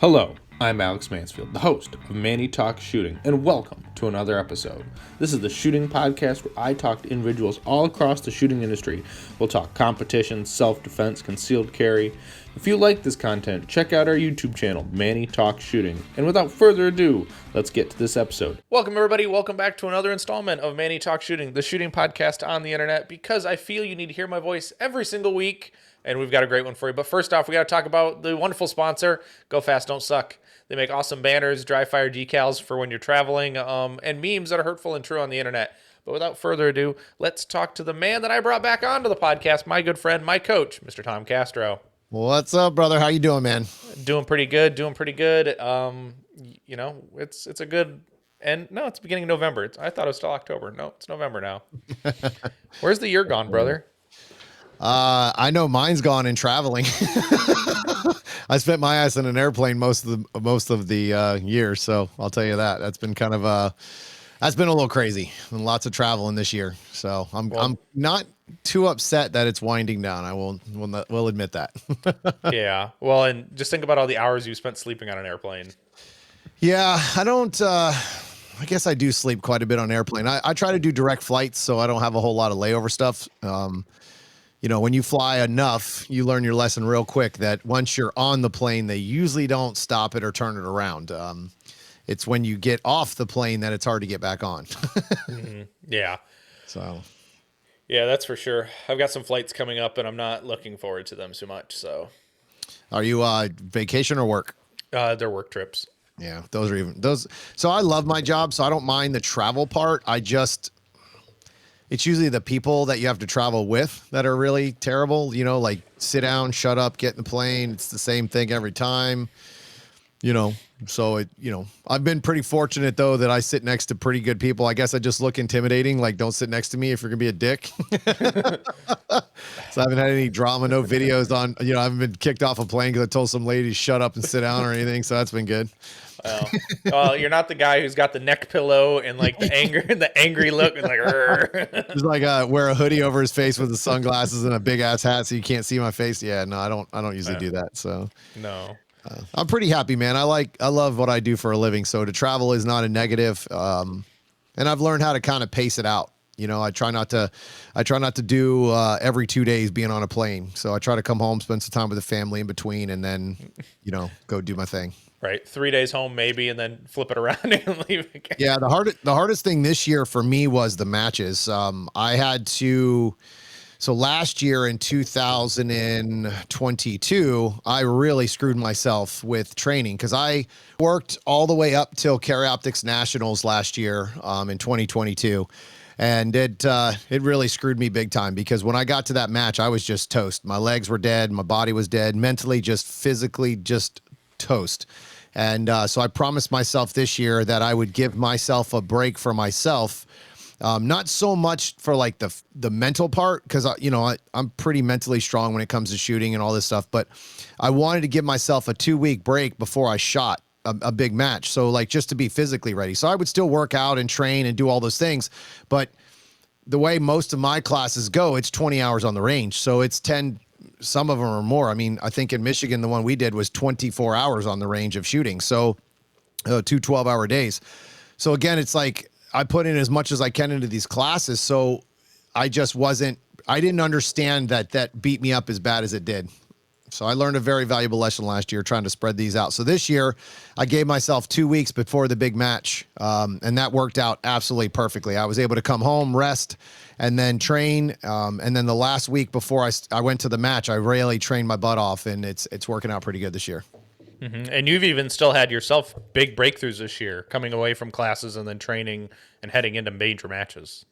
Hello, I'm Alex Mansfield, the host of Manny Talks Shooting, and welcome to another episode. This is the shooting podcast where I talk to individuals all across the shooting industry. We'll talk competition, self-defense, concealed carry. If you like this content, check out our YouTube channel, Manny Talks Shooting. And without further ado, let's get to this episode. Welcome, everybody. Welcome back to another installment of Manny Talks Shooting, the shooting podcast on the internet, because I feel you need to hear my voice every single week. And we've got a great one for you. But first off, we got to talk about the wonderful sponsor, Go Fast, Don't Suck. They make awesome banners, dry fire decals for when you're traveling, and memes that are hurtful and true on the internet. But without further ado, let's talk to the man that I brought back onto the podcast, my good friend, my coach, Mr. Tom Castro. What's up, brother? How you doing, man? Doing pretty good. You know, it's a good... And no, it's beginning of November. I thought it was still October. No, it's November now. Where's the year gone, brother? I know mine's gone in traveling. I spent my ass in an airplane most of the year, so I'll tell you that. That's been that's been a little crazy and lots of traveling this year. So I'm not too upset that it's winding down. I will admit that. Yeah. Well, and just think about all the hours you spent sleeping on an airplane. Yeah, I don't. I guess I do sleep quite a bit on airplane. I try to do direct flights, so I don't have a whole lot of layover stuff. You know, when you fly enough, you learn your lesson real quick that once you're on the plane, they usually don't stop it or turn it around. It's when you get off the plane that it's hard to get back on. Mm-hmm. Yeah. So. Yeah, that's for sure. I've got some flights coming up, and I'm not looking forward to them too much. So. Are you vacation or work? They're work trips. Yeah, those. So I love my job, so I don't mind the travel part. It's usually the people that you have to travel with that are really terrible, you know, like sit down, shut up, get in the plane. It's the same thing every time, you know, so I've been pretty fortunate though, that I sit next to pretty good people. I guess I just look intimidating. Like, don't sit next to me if you're gonna be a dick. So I haven't had any drama, no videos on, I haven't been kicked off a plane because I told some lady to shut up and sit down or anything. So that's been good. Well, you're not the guy who's got the neck pillow and like the angry look and like, just like wear a hoodie over his face with the sunglasses and a big ass hat so you can't see my face. Yeah, no, I don't usually do that. So no, I'm pretty happy, man. I love what I do for a living. So to travel is not a negative. And I've learned how to kind of pace it out. You know, I try not to do every 2 days being on a plane. So I try to come home, spend some time with the family in between, and then, go do my thing. Right. 3 days home, maybe, and then flip it around and leave again. Yeah. The hardest thing this year for me was the matches. So last year in 2022, I really screwed myself with training because I worked all the way up till Carry Optics Nationals last year in 2022. And it really screwed me big time because when I got to that match, I was just toast. My legs were dead. My body was dead. Mentally, just physically, just toast. And so I promised myself this year that I would give myself a break for myself. Not so much for like the mental part, because I'm pretty mentally strong when it comes to shooting and all this stuff. But I wanted to give myself a 2-week break before I shot a big match. So like just to be physically ready. So I would still work out and train and do all those things. But the way most of my classes go, it's 20 hours on the range. So it's 10, some of them are more. I mean, I think in Michigan, the one we did was 24 hours on the range of shooting. So 2 12-hour days. So again, it's like I put in as much as I can into these classes. So I didn't understand that beat me up as bad as it did. So I learned a very valuable lesson last year trying to spread these out. So this year I gave myself 2 weeks before the big match. And that worked out absolutely perfectly. I was able to come home, rest, and then train. And then the last week before I went to the match, I really trained my butt off, and it's working out pretty good this year. Mm-hmm. And you've even still had yourself big breakthroughs this year, coming away from classes and then training and heading into major matches.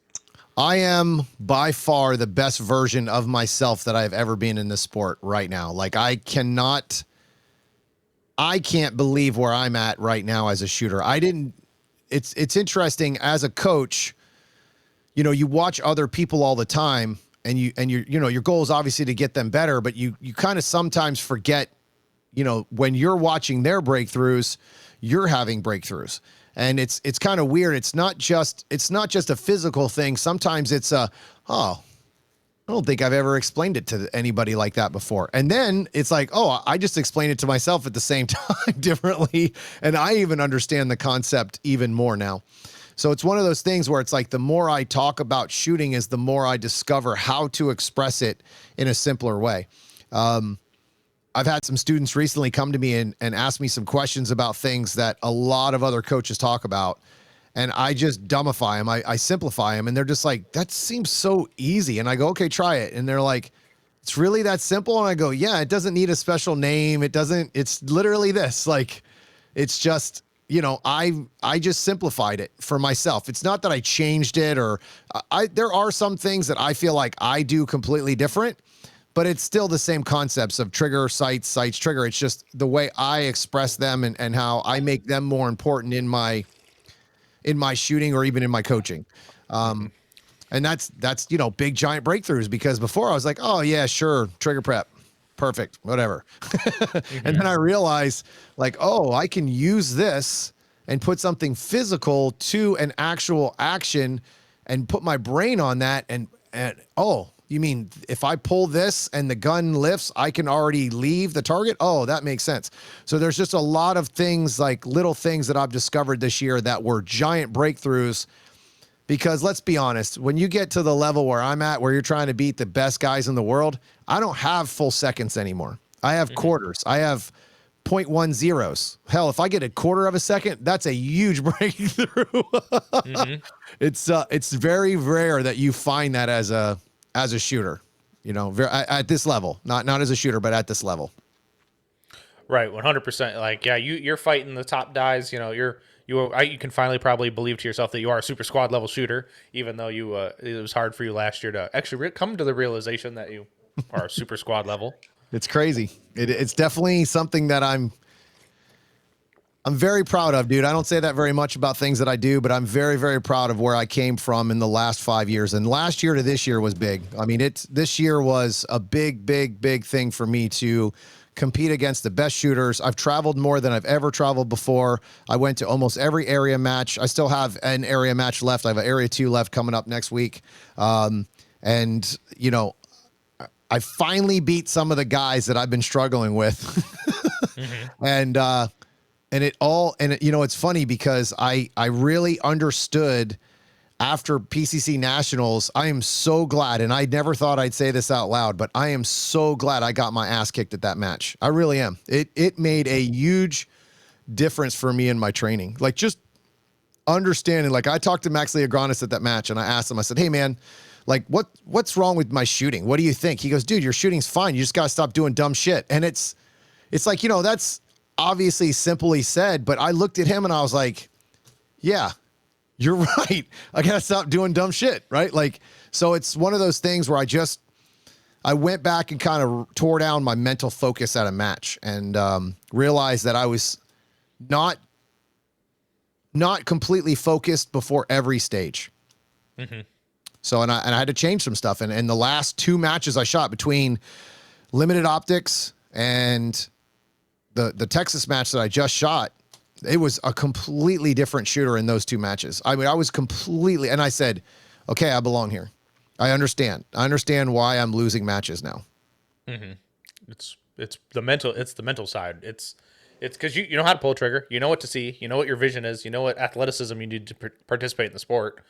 I am by far the best version of myself that I've ever been in this sport right now. Like I can't believe where I'm at right now as a shooter. It's interesting as a coach, you watch other people all the time and your goal is obviously to get them better, but you kind of sometimes forget, when you're watching their breakthroughs, you're having breakthroughs. And it's kind of weird. It's not just a physical thing. Sometimes it's don't think I've ever explained it to anybody like that before. And then it's like, oh, I just explained it to myself at the same time differently. And I even understand the concept even more now. So it's one of those things where it's like the more I talk about shooting is the more I discover how to express it in a simpler way. I've had some students recently come to me and ask me some questions about things that a lot of other coaches talk about. And I just dumbify them. I simplify them. And they're just like, that seems so easy. And I go, okay, try it. And they're like, it's really that simple? And I go, yeah, it doesn't need a special name. It's literally this. Like, it's just, I just simplified it for myself. It's not that I changed it or there are some things that I feel like I do completely different, but it's still the same concepts of trigger, sights, trigger. It's just the way I express them and how I make them more important in my shooting or even in my coaching. And that's, big giant breakthroughs, because before I was like, oh yeah, sure. Trigger prep. Perfect. Whatever. And then I realized like, oh, I can use this and put something physical to an actual action and put my brain on that. And oh, you mean if I pull this and the gun lifts, I can already leave the target? Oh, that makes sense. So there's just a lot of things, like little things that I've discovered this year that were giant breakthroughs. Because let's be honest, when you get to the level where I'm at, where you're trying to beat the best guys in the world, I don't have full seconds anymore. I have quarters. I have 0.10s. Hell, if I get a quarter of a second, that's a huge breakthrough. It's very rare that you find that as a shooter, at this level, not as a shooter, but at this level. Right. 100%. Like, yeah, you're fighting the top guys, you can finally probably believe to yourself that you are a super squad level shooter, even though it was hard for you last year to actually come to the realization that you are a super squad level. It's crazy. It's definitely something that I'm very proud of, dude. I don't say that very much about things that I do, but I'm very, very proud of where I came from in the last 5 years. And last year to this year was big. I mean, this year was a big, big, big thing for me to compete against the best shooters. I've traveled more than I've ever traveled before. I went to almost every area match. I still have an area match left. I have an area 2 left coming up next week. And I finally beat some of the guys that I've been struggling with. It's funny because I really understood after PCC Nationals. I am so glad, and I never thought I'd say this out loud, but I am so glad I got my ass kicked at that match. I really am. It made a huge difference for me in my training. Like, just understanding, like, I talked to Max Leogranis at that match, and I asked him, I said, hey man, like, what's wrong with my shooting? What do you think? He goes, dude, your shooting's fine. You just got to stop doing dumb shit. And it's like, that's obviously simply said, but I looked at him and I was like, yeah, you're right. I got to stop doing dumb shit. Right. Like, so it's one of those things where I went back and kind of tore down my mental focus at a match and realized that I was not completely focused before every stage. So, and I had to change some stuff. And the last 2 matches I shot between limited optics and the Texas match that I just shot, it was a completely different shooter in those 2 matches. I mean, I was completely, and I said, okay, I belong here. I understand why I'm losing matches now. It's the mental side. It's because you know how to pull a trigger, you know what to see, you know what your vision is, you know what athleticism you need to participate in the sport.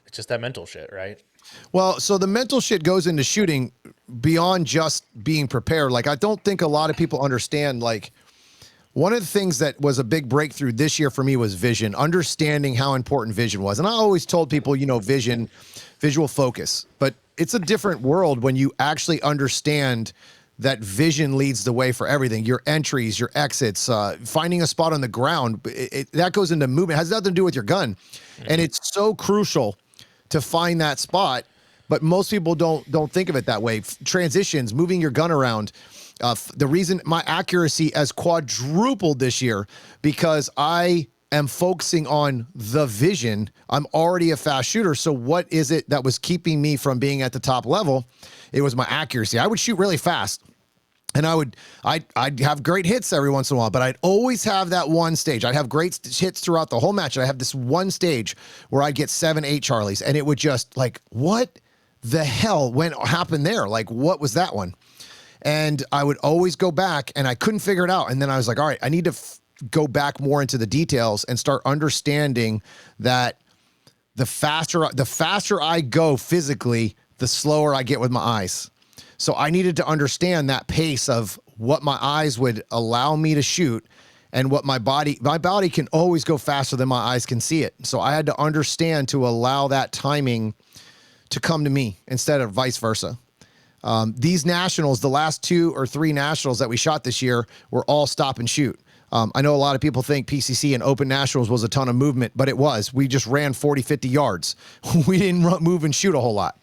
It's just that mental shit, right? Well, so the mental shit goes into shooting beyond just being prepared. Like, I don't think a lot of people understand, like, one of the things that was a big breakthrough this year for me was vision, understanding how important vision was. And I always told people, vision, visual focus, but it's a different world when you actually understand that vision leads the way for everything. Your entries, your exits, finding a spot on the ground, that goes into movement. It has nothing to do with your gun. And it's so crucial to find that spot, but most people don't think of it that way. Transitions, moving your gun around. The reason my accuracy has quadrupled this year because I am focusing on the vision. I'm already a fast shooter. So what is it that was keeping me from being at the top level? It was my accuracy. I would shoot really fast. And I'd have great hits every once in a while, but I'd always have that one stage. I'd have great hits throughout the whole match. And I have this one stage where I'd get 7, 8 Charlies, and it would just like, what the hell happened there? Like, what was that one? And I would always go back and I couldn't figure it out. And then I was like, all right, I need to go back more into the details and start understanding that the faster I go physically, the slower I get with my eyes. So I needed to understand that pace of what my eyes would allow me to shoot and what my body can always go faster than my eyes can see it. So I had to understand to allow that timing to come to me instead of vice versa. These nationals, the last 2 or 3 nationals that we shot this year were all stop and shoot. I know a lot of people think PCC and open nationals was a ton of movement, but it was. We just ran 40, 50 yards. We didn't move and shoot a whole lot.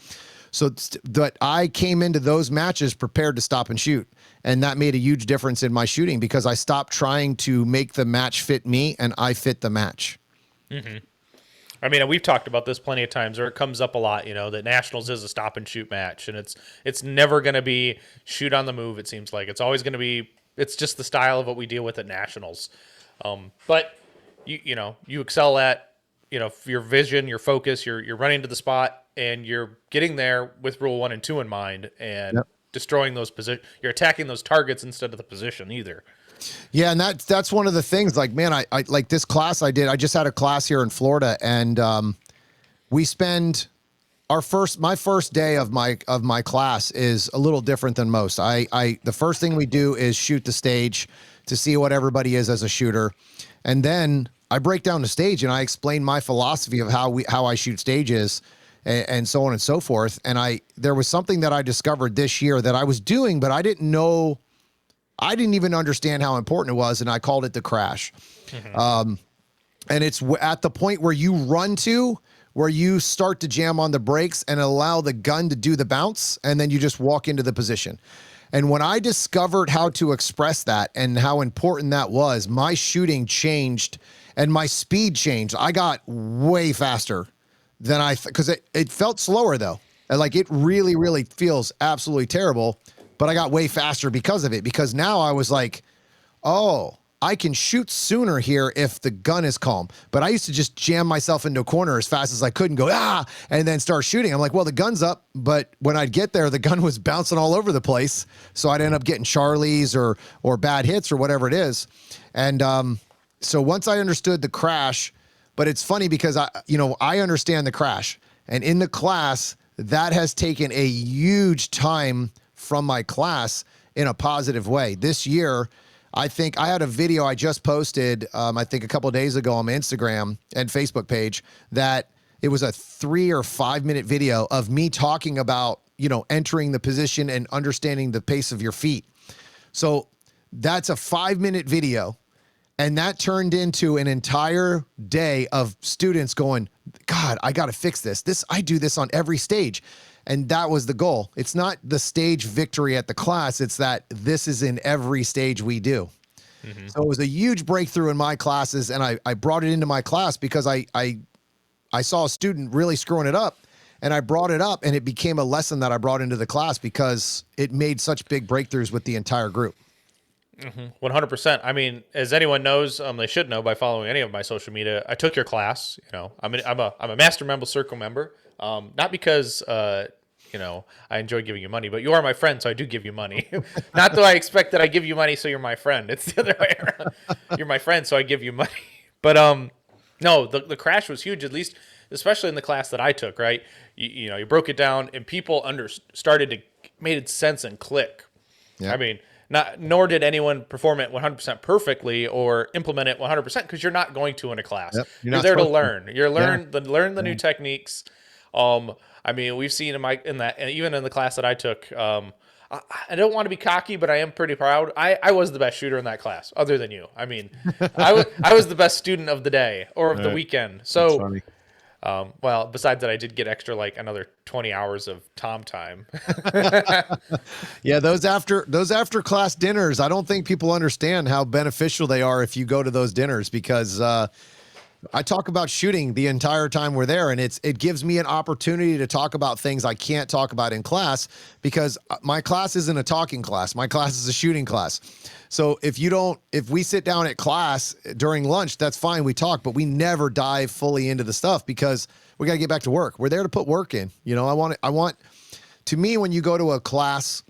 So that I came into those matches prepared to stop and shoot. And that made a huge difference in my shooting because I stopped trying to make the match fit me and I fit the match. Mm-hmm. I mean, we've talked about this plenty of times, or it comes up a lot, that Nationals is a stop and shoot match, and it's never going to be shoot on the move. It seems like it's always going to be. It's just the style of what we deal with at Nationals. But you excel at your vision, your focus. You're running to the spot, and you're getting there with rule 1 and 2 in mind, and destroying those positions. You're attacking those targets instead of the position either. Yeah, and that's one of the things. Like, man, I like this class I did. I just had a class here in Florida, and we spend my first day of my class is a little different than most. The first thing we do is shoot the stage to see what everybody is as a shooter, and then I break down the stage and I explain my philosophy of how I shoot stages, and so on and so forth. And there was something that I discovered this year that I was doing, but I didn't know. I didn't even understand how important it was, and I called it the crash. Mm-hmm. And it's at the point where you run to, where you start to jam on the brakes and allow the gun to do the bounce, and then you just walk into the position. And when I discovered how to express that and how important that was, my shooting changed and my speed changed. I got way faster than because it felt slower though. And like it really, really feels absolutely terrible. But I got way faster because of it, because now I was like, oh, I can shoot sooner here if the gun is calm. But I used to just jam myself into a corner as fast as I could and go, and then start shooting. I'm like, well, the gun's up. But when I'd get there, the gun was bouncing all over the place. So I'd end up getting Charlies or bad hits or whatever it is. And so once I understood the crash, but it's funny because I understand the crash. And in the class, that has taken a huge time from my class in a positive way. This year, I think I had a video I just posted, I think a couple of days ago on my Instagram and Facebook page, that it was a 3 or 5 minute video of me talking about, entering the position and understanding the pace of your feet. So that's a 5-minute video. And that turned into an entire day of students going, God, I got to fix this. I do this on every stage. And that was the goal. It's not the stage victory at the class. It's that this is in every stage we do. Mm-hmm. So it was a huge breakthrough in my classes. And I brought it into my class because I saw a student really screwing it up. And I brought it up and it became a lesson that I brought into the class because it made such big breakthroughs with the entire group. 100%. I mean, as anyone knows, they should know by following any of my social media, I took your class. I'm a Master Member Circle member. Not because, I enjoy giving you money, but you are my friend, so I do give you money. Not that I expect that I give you money so you're my friend. It's the other way around. You're my friend, so I give you money. But no, the crash was huge, at least, especially in the class that I took, right? You broke it down, and people made sense and click. Yeah. I mean, nor did anyone perform it 100% perfectly or implement it 100% because you're not going to in a class. Yep. You're there to learn. Learn the new techniques. I mean, we've seen in that, and even in the class that I took, I don't want to be cocky, but I am pretty proud. I was the best shooter in that class, other than you. I mean, I was the best student of the day or of the weekend. So, well, besides that, I did get extra another 20 hours of Tom time. Yeah, those after class dinners, I don't think people understand how beneficial they are if you go to those dinners because I talk about shooting the entire time we're there, and it gives me an opportunity to talk about things I can't talk about in class because my class isn't a talking class. My class is a shooting class. So if we sit down at class during lunch, that's fine. We talk, but we never dive fully into the stuff because we got to get back to work. We're there to put work in. I want to me, when you go to a class,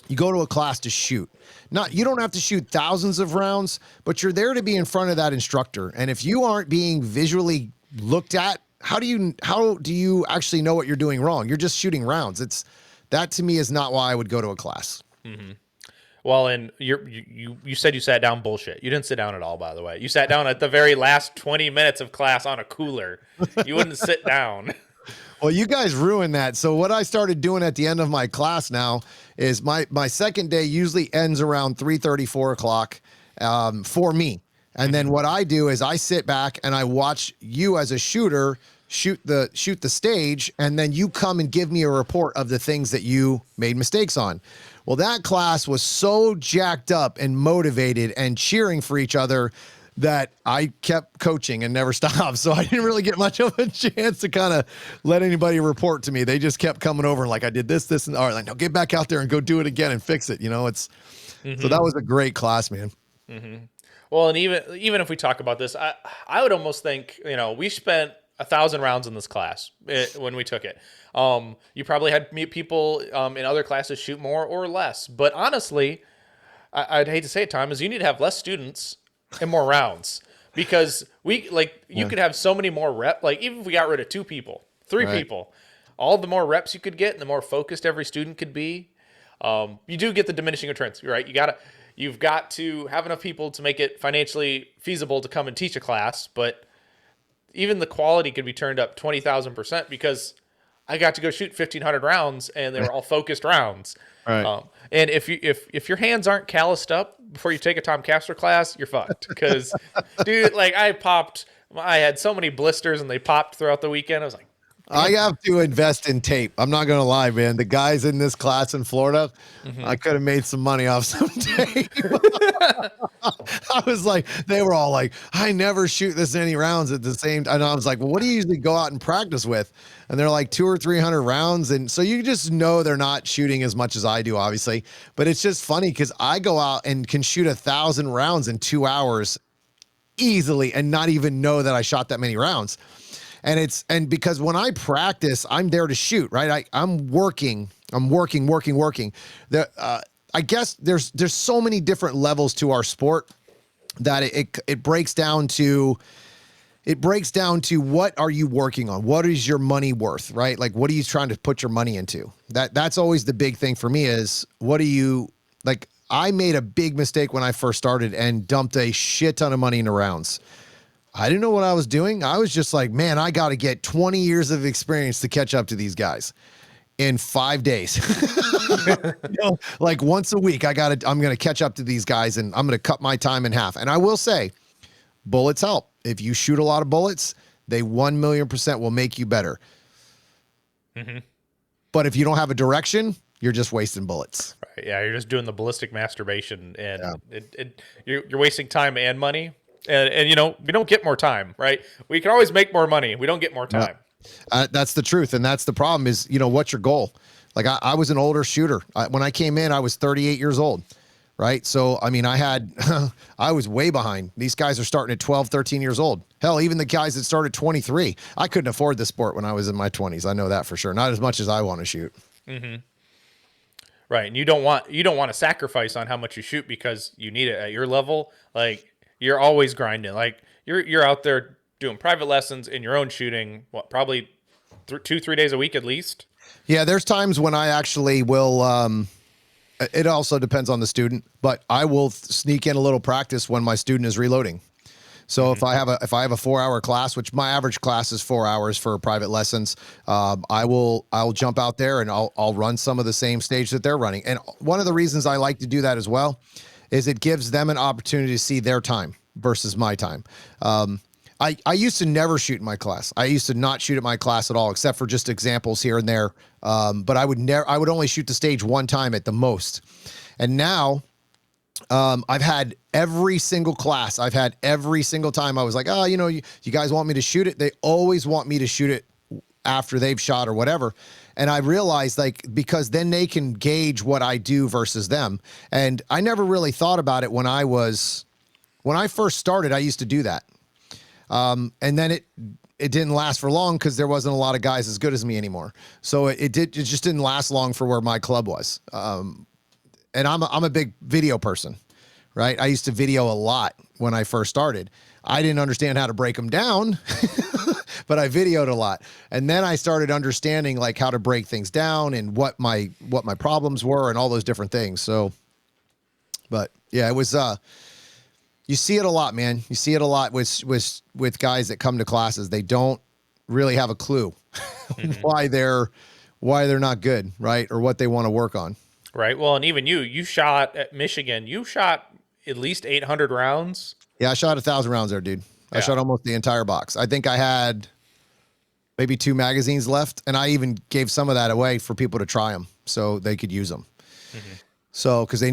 you go to a class to shoot. You don't have to shoot thousands of rounds, but you're there to be in front of that instructor. And if you aren't being visually looked at, how do you actually know what you're doing wrong? You're just shooting rounds. That to me is not why I would go to a class. Mm-hmm. Well, and you said you sat down. Bullshit. You didn't sit down at all, by the way. You sat down at the very last 20 minutes of class on a cooler. You wouldn't sit down. Well, you guys ruined that. So what I started doing at the end of my class now is my second day usually ends around 3:30, 4 o'clock for me. And then what I do is I sit back and I watch you as a shooter shoot the stage, and then you come and give me a report of the things that you made mistakes on. Well, that class was so jacked up and motivated and cheering for each other that I kept coaching and never stopped. So I didn't really get much of a chance to kind of let anybody report to me. They just kept coming over and like, I did this, and all right, like, no, get back out there and go do it again and fix it. So that was a great class, man. Mm-hmm. Well, and even if we talk about this, I would almost think, we spent 1,000 rounds in this class when we took it. You probably had people in other classes shoot more or less, but honestly, I'd hate to say it, Tom, is you need to have less students and more rounds, because you could have so many more reps. Like, even if we got rid of 2 people, 3 people, all the more reps you could get and the more focused every student could be, you do get the diminishing returns, right? You've got to have enough people to make it financially feasible to come and teach a class, but even the quality could be turned up 20,000% because I got to go shoot 1,500 rounds and they were all focused rounds. Right. And if your hands aren't calloused up before you take a Tom Castor class, you're fucked. Because, dude, like, I had so many blisters and they popped throughout the weekend. I was like, I have to invest in tape. I'm not going to lie, man. The guys in this class in Florida, I could have made some money off some tape. I was like, they were all like, I never shoot this many rounds at the same time. And I was like, well, what do you usually go out and practice with? And they're like 200 or 300 rounds. And so you just know they're not shooting as much as I do, obviously. But it's just funny because I go out and can shoot 1,000 rounds in 2 hours easily and not even know that I shot that many rounds. And because when I practice, I'm there to shoot, right? I'm working. I guess there's so many different levels to our sport that it breaks down to what are you working on? What is your money worth, right? Like, what are you trying to put your money into? That's always the big thing for me is what do you like? I made a big mistake when I first started and dumped a shit ton of money into rounds. I didn't know what I was doing. I was just like, man, I got to get 20 years of experience to catch up to these guys in 5 days. Like once a week, I'm going to catch up to these guys and I'm going to cut my time in half. And I will say, bullets help. If you shoot a lot of bullets, they 1,000,000% will make you better. Mm-hmm. But if you don't have a direction, you're just wasting bullets. Right, yeah, you're just doing the ballistic masturbation, and you're wasting time and money. And we don't get more time, right? We can always make more money. We don't get more time. That's the truth. And that's the problem is, what's your goal? Like I was an older shooter. When I came in, I was 38 years old, right? So, I mean, I was way behind. These guys are starting at 12, 13 years old. Hell, even the guys that started 23, I couldn't afford this sport when I was in my 20s. I know that for sure. Not as much as I want to shoot. Mm-hmm. Right. And you don't want to sacrifice on how much you shoot because you need it at your level. Like, you're always grinding. Like you're out there doing private lessons in your own shooting. What, probably 2-3 days a week at least. Yeah, there's times when I actually will. It also depends on the student, but I will sneak in a little practice when my student is reloading. So if I have a 4-hour class, which my average class is 4 hours for private lessons, I'll jump out there and I'll run some of the same stage that they're running. And one of the reasons I like to do that as well is it gives them an opportunity to see their time versus my time. I used to never shoot in my class. I used to not shoot at my class at all, except for just examples here and there. But I would only shoot the stage one time at the most. And now I've had every single class. I've had every single time I was like, you guys want me to shoot it? They always want me to shoot it after they've shot or whatever. And I realized because then they can gauge what I do versus them. And I never really thought about it when I first started, I used to do that. And then it didn't last for long because there wasn't a lot of guys as good as me anymore. So it just didn't last long for where my club was. And I'm a big video person, right? I used to video a lot when I first started. I didn't understand how to break them down, but I videoed a lot. And then I started understanding like how to break things down and what my problems were and all those different things. So, but yeah, it was, you see it a lot, man. You see it a lot with guys that come to classes. They don't really have a clue why they're not good, right? Or what they want to work on. Right. Well, and even you shot at Michigan. You shot at least 800 rounds. Yeah, I shot 1,000 rounds there, dude. I shot almost the entire box. I think I had maybe 2 magazines left, and I even gave some of that away for people to try them so they could use them. So, because they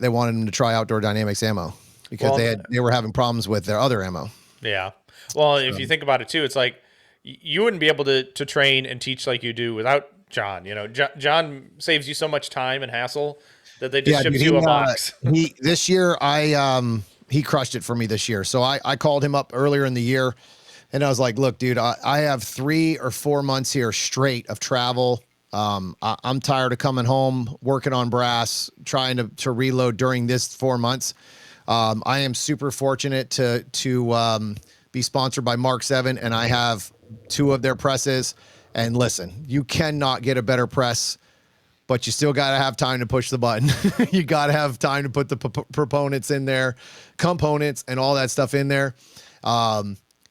wanted them to try Outdoor Dynamics ammo because they were having problems with their other ammo. Yeah. Well, if you think about it too, it's like you wouldn't be able to train and teach like you do without John. You know, John saves you so much time and hassle that they just ship you a box. This year, he crushed it for me this year. So I called him up earlier in the year and I was like, look, dude, I have 3 or 4 months here straight of travel. I'm tired of coming home, working on brass, trying to reload during this 4 months. I am super fortunate to be sponsored by Mark 7, and I have 2 of their presses. And listen, you cannot get a better press, but you still got to have time to push the button. You got to have time to put the components in there, and all that stuff in there.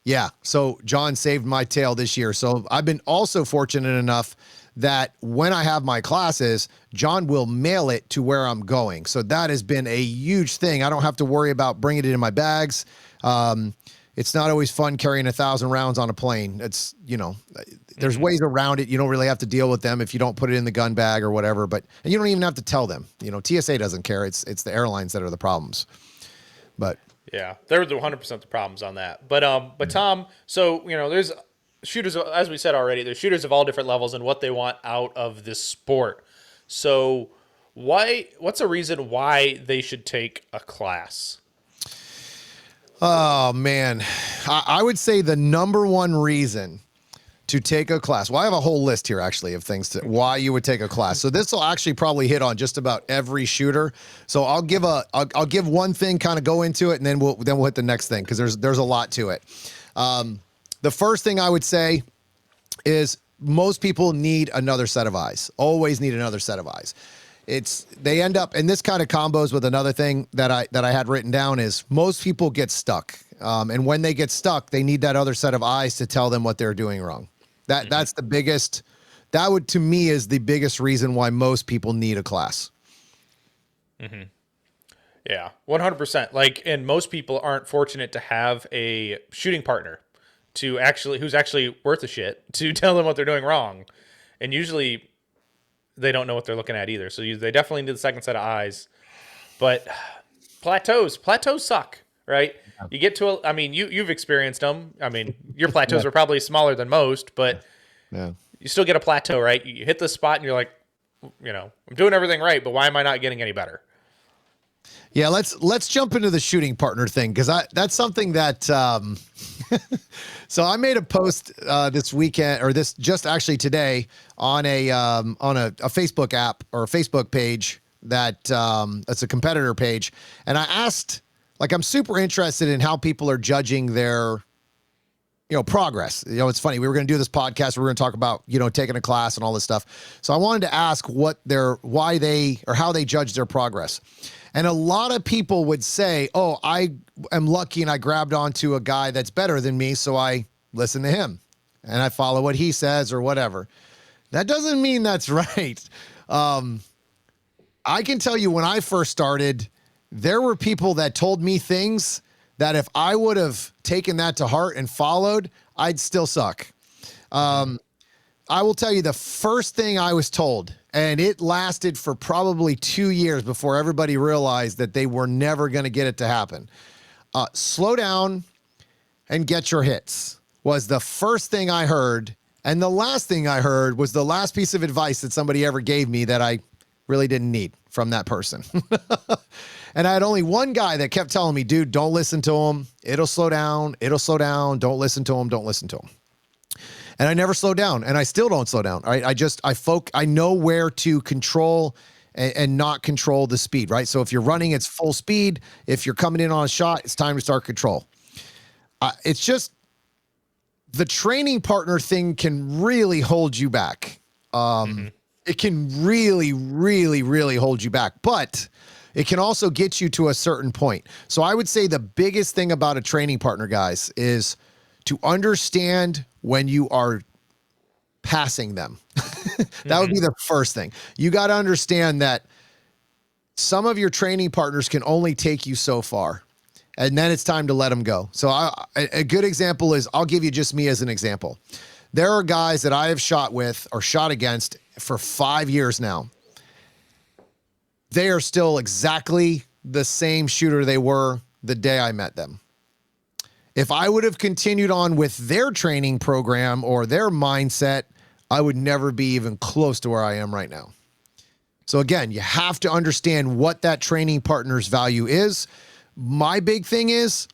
Yeah, so John saved my tail this year. So I've been also fortunate enough that when I have my classes, John will mail it to where I'm going. So that has been a huge thing. I don't have to worry about bringing it in my bags. It's not always fun carrying 1,000 rounds on a plane. It's, there's ways around it. You don't really have to deal with them if you don't put it in the gun bag or whatever, and you don't even have to tell them. TSA doesn't care. It's the airlines that are the problems. But yeah, they're the 100% the problems on that. But Tom, so, there's shooters, as we said already, there's shooters of all different levels and what they want out of this sport. So what's a reason why they should take a class? Oh, man. I would say the number one reason to take a class. Well, I have a whole list here, actually, of things why you would take a class. So this will actually probably hit on just about every shooter. So I'll give one thing, kind of go into it, and then we'll hit the next thing because there's a lot to it. The first thing I would say is most people need another set of eyes. Always need another set of eyes. They end up, and this kind of combos with another thing that I had written down is most people get stuck. And when they get stuck, they need that other set of eyes to tell them what they're doing wrong. That's the biggest, to me is the biggest reason why most people need a class. Mm-hmm. Yeah, 100%. And most people aren't fortunate to have a shooting partner who's actually worth a shit to tell them what they're doing wrong. And usually they don't know what they're looking at either. So they definitely need the second set of eyes. But plateaus suck, right? You get to you've experienced them. Your plateaus are probably smaller than most, but you still get a plateau, right? You hit the spot and you're like, I'm doing everything right, but why am I not getting any better? Yeah, let's jump into the shooting partner thing because that's something that. So I made a post this weekend, or this just actually today, on a Facebook app or a Facebook page that's a competitor page, and I asked, I'm super interested in how people are judging their progress. It's funny. We were going to do this podcast. We were going to talk about, taking a class and all this stuff. So I wanted to ask how they judge their progress. And a lot of people would say, oh, I am lucky and I grabbed onto a guy that's better than me. So I listen to him and I follow what he says or whatever. That doesn't mean that's right. I can tell you when I first started, there were people that told me things that if I would have taken that to heart and followed, I'd still suck. I will tell you the first thing I was told, and it lasted for probably 2 years before everybody realized that they were never going to get it to happen. Slow down and get your hits was the first thing I heard. And the last thing I heard was the last piece of advice that somebody ever gave me that I really didn't need from that person. And I had only one guy that kept telling me, dude, don't listen to him. It'll slow down. Don't listen to him. And I never slow down, and I still don't slow down. Right? I know where to control and not control the speed, right? So if you're running, it's full speed. If you're coming in on a shot, it's time to start control. It's just the training partner thing can really hold you back. It can really, really, really hold you back, but it can also get you to a certain point. So I would say the biggest thing about a training partner, guys, is to understand when you are passing them. That would be the first thing. You got to understand that some of your training partners can only take you so far, and then it's time to let them go. So a good example is, I'll give you just me as an example. There are guys that I have shot with or shot against for 5 years now. They are still exactly the same shooter they were the day I met them. If I would have continued on with their training program or their mindset, I would never be even close to where I am right now. So again, you have to understand what that training partner's value is. My big thing is,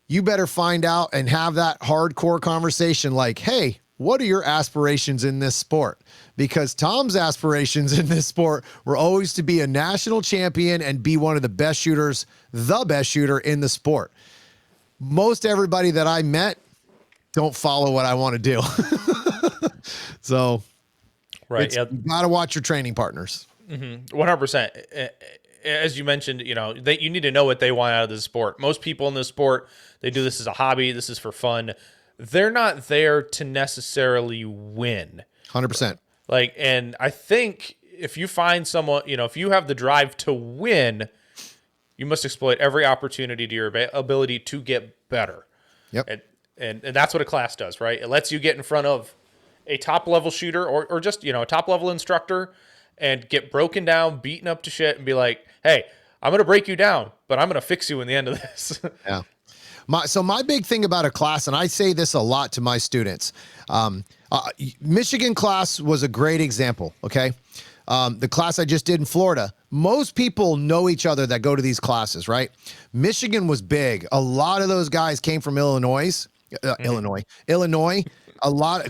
you better find out and have that hardcore conversation like, hey, what are your aspirations in this sport? Because Tom's aspirations in this sport were always to be a national champion and be one of the best shooters, the best shooter in the sport. Most everybody that I met don't follow what I want to do. So, right. You got to watch your training partners. 100%. As you mentioned, you need to know what they want out of the sport. Most people in this sport, they do this as a hobby. This is for fun. They're not there to necessarily win. 100%. And I think if you find someone, if you have the drive to win, you must exploit every opportunity to your ability to get better. Yep. And that's what a class does, right? It lets you get in front of a top level shooter or just, a top level instructor and get broken down, beaten up to shit and be like, hey, I'm going to break you down, but I'm going to fix you in the end of this. Yeah. My big thing about a class, and I say this a lot to my students, Michigan class was a great example. Okay. The class I just did in Florida, most people know each other that go to these classes, right? Michigan was big. A lot of those guys came from Illinois. A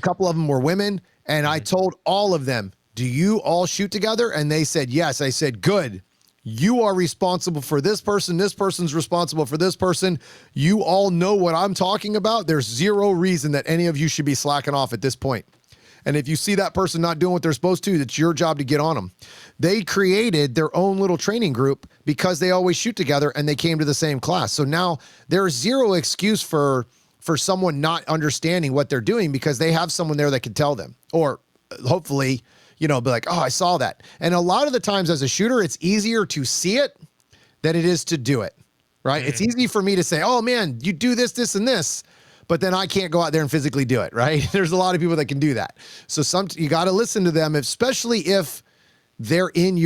couple of them were women. And I told all of them, do you all shoot together? And they said, yes. I said, good. You are responsible for this person. This person's responsible for this person. You all know what I'm talking about. There's zero reason that any of you should be slacking off at this point. And if you see that person not doing what they're supposed to, it's your job to get on them. They created their own little training group because they always shoot together and they came to the same class. So now there's zero excuse for someone not understanding what they're doing because they have someone there that can tell them, or hopefully, be like, oh, I saw that. And a lot of the times as a shooter, it's easier to see it than it is to do it, right? It's easy for me to say, oh man, you do this, this, and this, but then I can't go out there and physically do it, right? There's a lot of people that can do that. So you got to listen to them, especially if they're in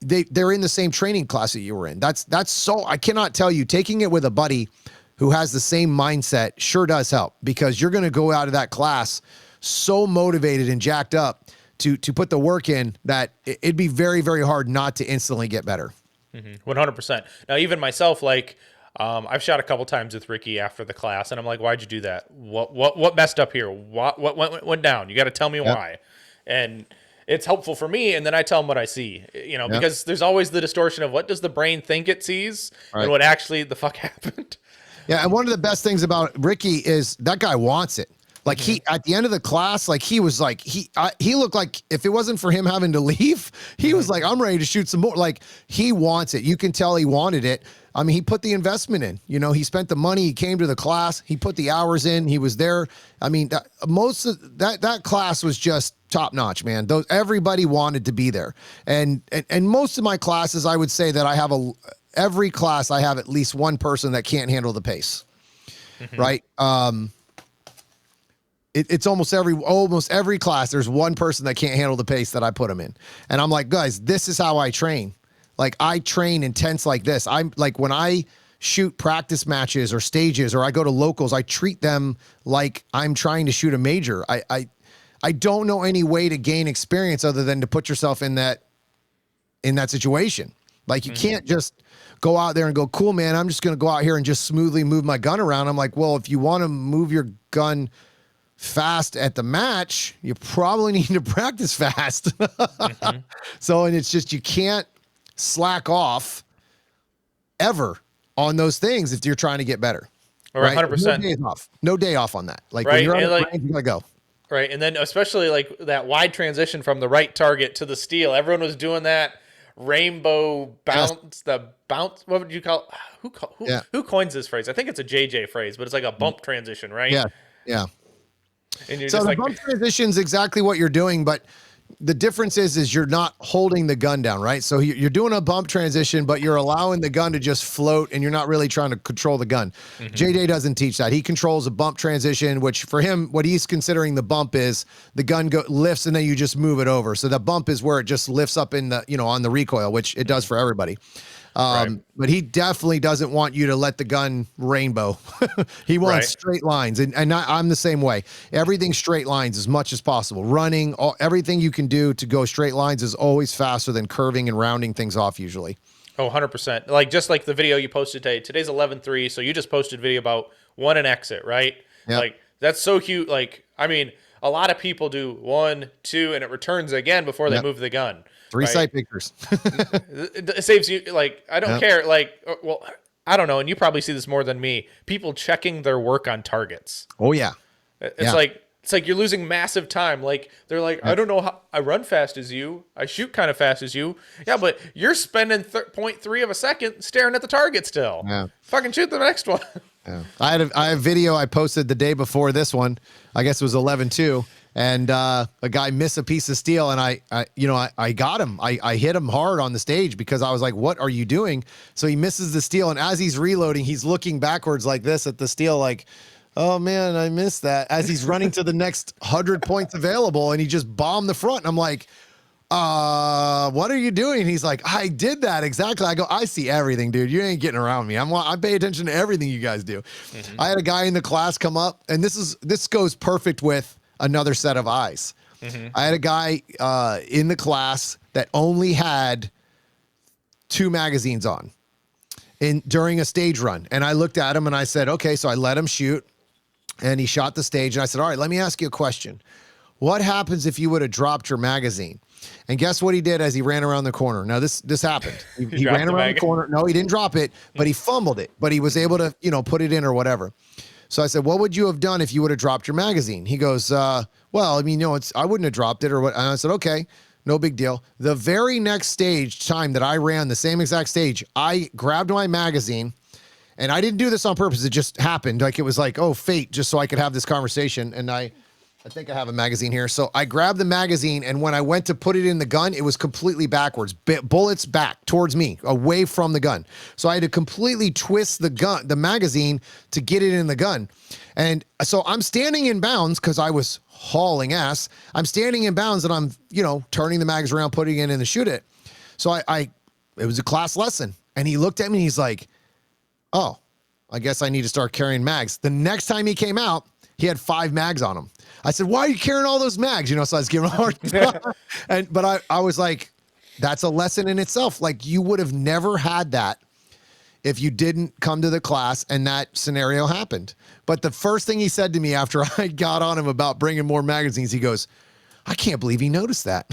they're in the same training class that you were in. That's so, I cannot tell you, taking it with a buddy who has the same mindset sure does help, because you're going to go out of that class so motivated and jacked up to put the work in that it'd be very, very hard not to instantly get better. 100%. Now, even myself, I've shot a couple times with Ricky after the class, and I'm like, why'd you do that? What messed up here? What went down? You got to tell me why. And it's helpful for me, and then I tell them what I see, because there's always the distortion of what does the brain think it sees and what actually the fuck happened. Yeah, and one of the best things about Ricky is that guy wants it. Like he, at the end of the class, he was like, he looked like if it wasn't for him having to leave, he was like, I'm ready to shoot some more. Like he wants it. You can tell he wanted it. I mean, he put the investment in, he spent the money, he came to the class, he put the hours in, he was there. I mean, most of that class was just top notch, man. Everybody wanted to be there. And most of my classes, I would say that I have every class I have at least one person that can't handle the pace. Right. It's almost every class. There's one person that can't handle the pace that I put them in. And I'm like, guys, this is how I train. Like I train intense like this. I'm like, when I shoot practice matches or stages, or I go to locals, I treat them like I'm trying to shoot a major. I don't know any way to gain experience other than to put yourself in that situation. Like you can't just go out there and go, cool, man, I'm just going to go out here and just smoothly move my gun around. I'm like, well, if you want to move your gun fast at the match, you probably need to practice fast. So, and it's just, you can't slack off ever on those things if you're trying to get better. Or Right? 100%. No days off. No day off on that. Like Right, when you're on and the like- range, you gotta go. Right, and then especially like that wide transition from the right target to the steel. Everyone was doing that rainbow bounce. The bounce. What would you call? Who coins this phrase? I think it's a JJ phrase, but it's like a bump transition, right? Yeah. Yeah. And you're So just the like, bump transition is exactly what you're doing, but the difference is you're not holding the gun down, right? So you're doing a bump transition, but you're allowing the gun to just float, and you're not really trying to control the gun. J-Day doesn't teach that. He controls a bump transition, which for him, what he's considering the bump is the gun lifts and then you just move it over. So the bump is where it just lifts up in the, on the recoil, which it does for everybody. But he definitely doesn't want you to let the gun rainbow. He wants straight lines. And I'm the same way. Everything straight lines as much as possible. Running, everything you can do to go straight lines is always faster than curving and rounding things off usually. Oh, 100%. Like, just like the video you posted today. Today's 11/3, so you just posted a video about 1 and exit, right? Yep. Like, that's so cute. Like, I mean, a lot of people do 1, 2, and it returns again before they move the gun. 3 sight pictures. It saves you, like, I don't care. Like, well, I don't know, and you probably see this more than me. People checking their work on targets. Oh, yeah. It's like you're losing massive time. Like, they're like, I don't know how I run fast as you. I shoot kind of fast as you. Yeah, but you're spending 0.3 of a second staring at the target still. Yeah. Fucking shoot the next one. Yeah. I had a video I posted the day before this one. I guess it was 11/2. And a guy missed a piece of steel, and I got him. I hit him hard on the stage because I was like, "What are you doing?" So he misses the steel, and as he's reloading, he's looking backwards like this at the steel, like, "Oh man, I missed that." As he's running to the next 100 points available, and he just bombed the front. And I'm like, "What are you doing?" And he's like, "I did that exactly." I go, "I see everything, dude. You ain't getting around me. I pay attention to everything you guys do." I had a guy in the class come up, and this goes perfect with another set of eyes. I had a guy in the class that only had 2 magazines on during a stage run. And I looked at him and I said, okay, so I let him shoot and he shot the stage. And I said, all right, let me ask you a question. What happens if you would have dropped your magazine? And guess what he did as he ran around the corner? Now this happened. He ran around the corner. No, he didn't drop it, but he fumbled it, but he was able to, put it in or whatever. So I said, what would you have done if you would have dropped your magazine? He goes, well, I mean, I wouldn't have dropped it or what. And I said, okay, no big deal. The very next time that I ran the same exact stage, I grabbed my magazine, and I didn't do this on purpose. It just happened. Like, it was like, oh, fate, just so I could have this conversation. And I think I have a magazine here. So I grabbed the magazine, and when I went to put it in the gun, it was completely backwards. Bullets back towards me, away from the gun. So I had to completely twist the magazine to get it in the gun. And so I'm standing in bounds because I was hauling ass. I'm standing in bounds, and I'm, turning the mags around, putting it in to shoot it. So it was a class lesson. And he looked at me and he's like, oh, I guess I need to start carrying mags. The next time he came out, he had 5 mags on him. I said, why are you carrying all those mags? So I was giving him a hard time. But I was like, that's a lesson in itself. Like, you would have never had that if you didn't come to the class and that scenario happened. But the first thing he said to me after I got on him about bringing more magazines, he goes, I can't believe he noticed that.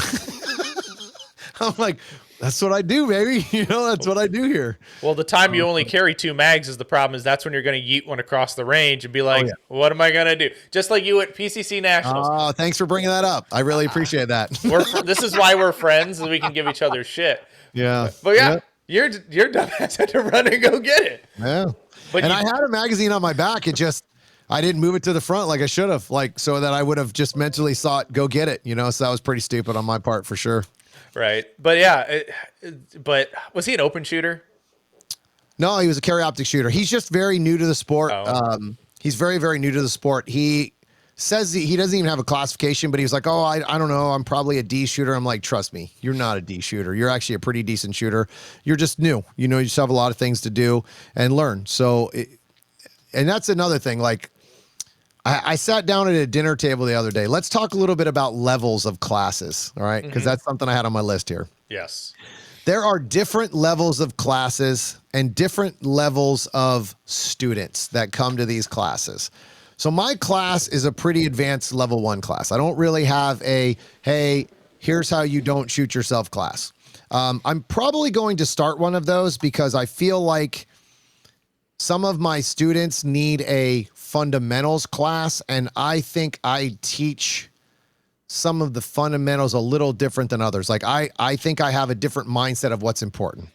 I'm like, that's what I do, baby. That's what I do here. Well, the time you only carry 2 mags is the problem. Is that's when you're going to yeet one across the range and be like, what am I going to do? Just like you at PCC Nationals. Oh, thanks for bringing that up. I really appreciate that. This is why we're friends, and we can give each other shit. Yeah. But your dumbass had to run and go get it. Yeah. But I had a magazine on my back. I didn't move it to the front like I should have, so that I would have just mentally thought, go get it. So that was pretty stupid on my part for sure. Right. But but was he an open shooter? No, he was a carry optic shooter. He's just very new to the sport. He's very, very new to the sport. He says he doesn't even have a classification, but he was like, oh, I don't know. I'm probably a D shooter. I'm like, trust me, you're not a D shooter. You're actually a pretty decent shooter. You're just new. You just have a lot of things to do and learn. So, and that's another thing. Like, I sat down at a dinner table the other day. Let's talk a little bit about levels of classes, all right? Because that's something I had on my list here. Yes. There are different levels of classes and different levels of students that come to these classes. So my class is a pretty advanced level 1 class. I don't really have a, hey, here's how you don't shoot yourself class. I'm probably going to start one of those because I feel like some of my students need a fundamentals class, and I think I teach some of the fundamentals a little different than others. Like I think I have a different mindset of what's important.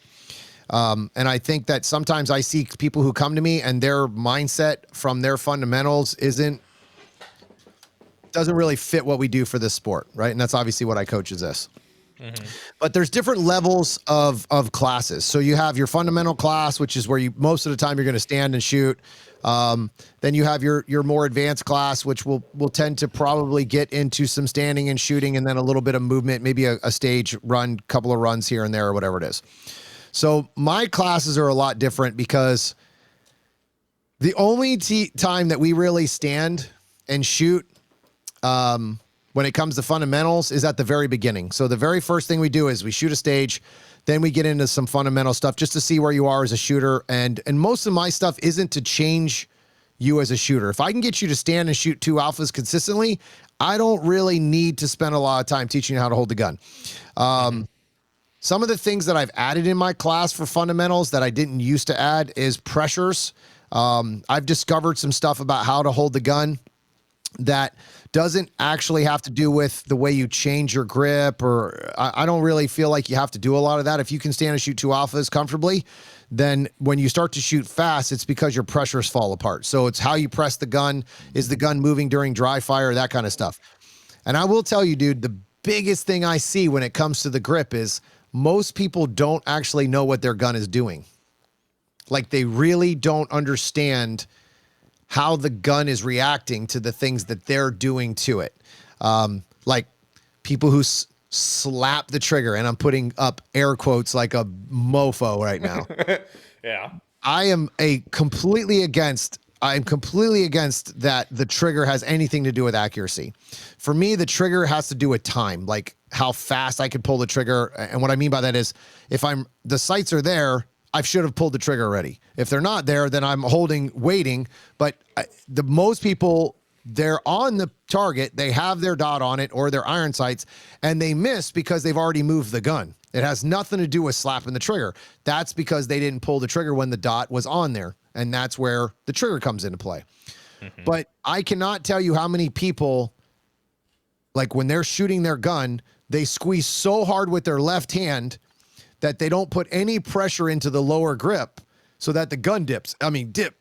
And I think that sometimes I see people who come to me and their mindset from their fundamentals doesn't really fit what we do for this sport, right? And that's obviously what I coach is this. Mm-hmm. But there's different levels of classes. So you have your fundamental class, which is where you most of the time you're going to stand and shoot. Then you have your more advanced class, which will tend to probably get into some standing and shooting, and then a little bit of movement, maybe a stage run, couple of runs here and there, or whatever it is. So my classes are a lot different because the only time that we really stand and shoot when it comes to fundamentals is at the very beginning. So the very first thing we do is we shoot a stage, then we get into some fundamental stuff just to see where you are as a shooter. And most of my stuff isn't to change you as a shooter. If I can get you to stand and shoot 2 alphas consistently, I don't really need to spend a lot of time teaching you how to hold the gun. Some of the things that I've added in my class for fundamentals that I didn't used to add is pressures. I've discovered some stuff about how to hold the gun that doesn't actually have to do with the way you change your grip, or I don't really feel like you have to do a lot of that. If you can stand and shoot 2 alphas comfortably, then when you start to shoot fast, it's because your pressures fall apart. So it's how you press the gun. Is the gun moving during dry fire? That kind of stuff. And I will tell you, dude, the biggest thing I see when it comes to the grip is most people don't actually know what their gun is doing. Like they really don't understand how the gun is reacting to the things that they're doing to it. Like people who slap the trigger, and I'm putting up air quotes like a mofo right now. Yeah. I'm completely against that the trigger has anything to do with accuracy. For me, the trigger has to do with time, like how fast I can pull the trigger. And what I mean by that is if the sights are there, I should have pulled the trigger already. If they're not there, then I'm waiting. But the most people, they're on the target, they have their dot on it or their iron sights, and they miss because they've already moved the gun. It has nothing to do with slapping the trigger. That's because they didn't pull the trigger when the dot was on there. And that's where the trigger comes into play. Mm-hmm. But I cannot tell you how many people, like when they're shooting their gun, they squeeze so hard with their left hand that they don't put any pressure into the lower grip so that the gun dips. I mean, dip.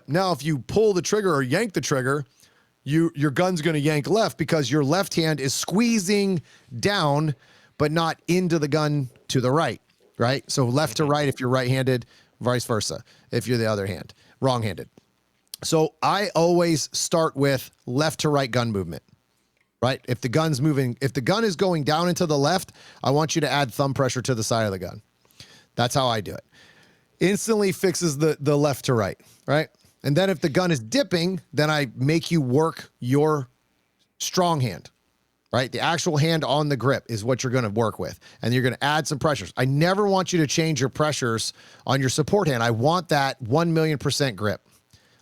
Now, if you pull the trigger or yank the trigger, your gun's going to yank left because your left hand is squeezing down, but not into the gun to the right, right? So left to right if you're right-handed, vice versa if you're the other hand, wrong-handed. So I always start with left to right gun movement. Right? If the gun is going down and to the left, I want you to add thumb pressure to the side of the gun. That's how I do it. Instantly fixes the left to right, right? And then if the gun is dipping, then I make you work your strong hand, right? The actual hand on the grip is what you're going to work with. And you're going to add some pressures. I never want you to change your pressures on your support hand. I want that 1,000,000% grip.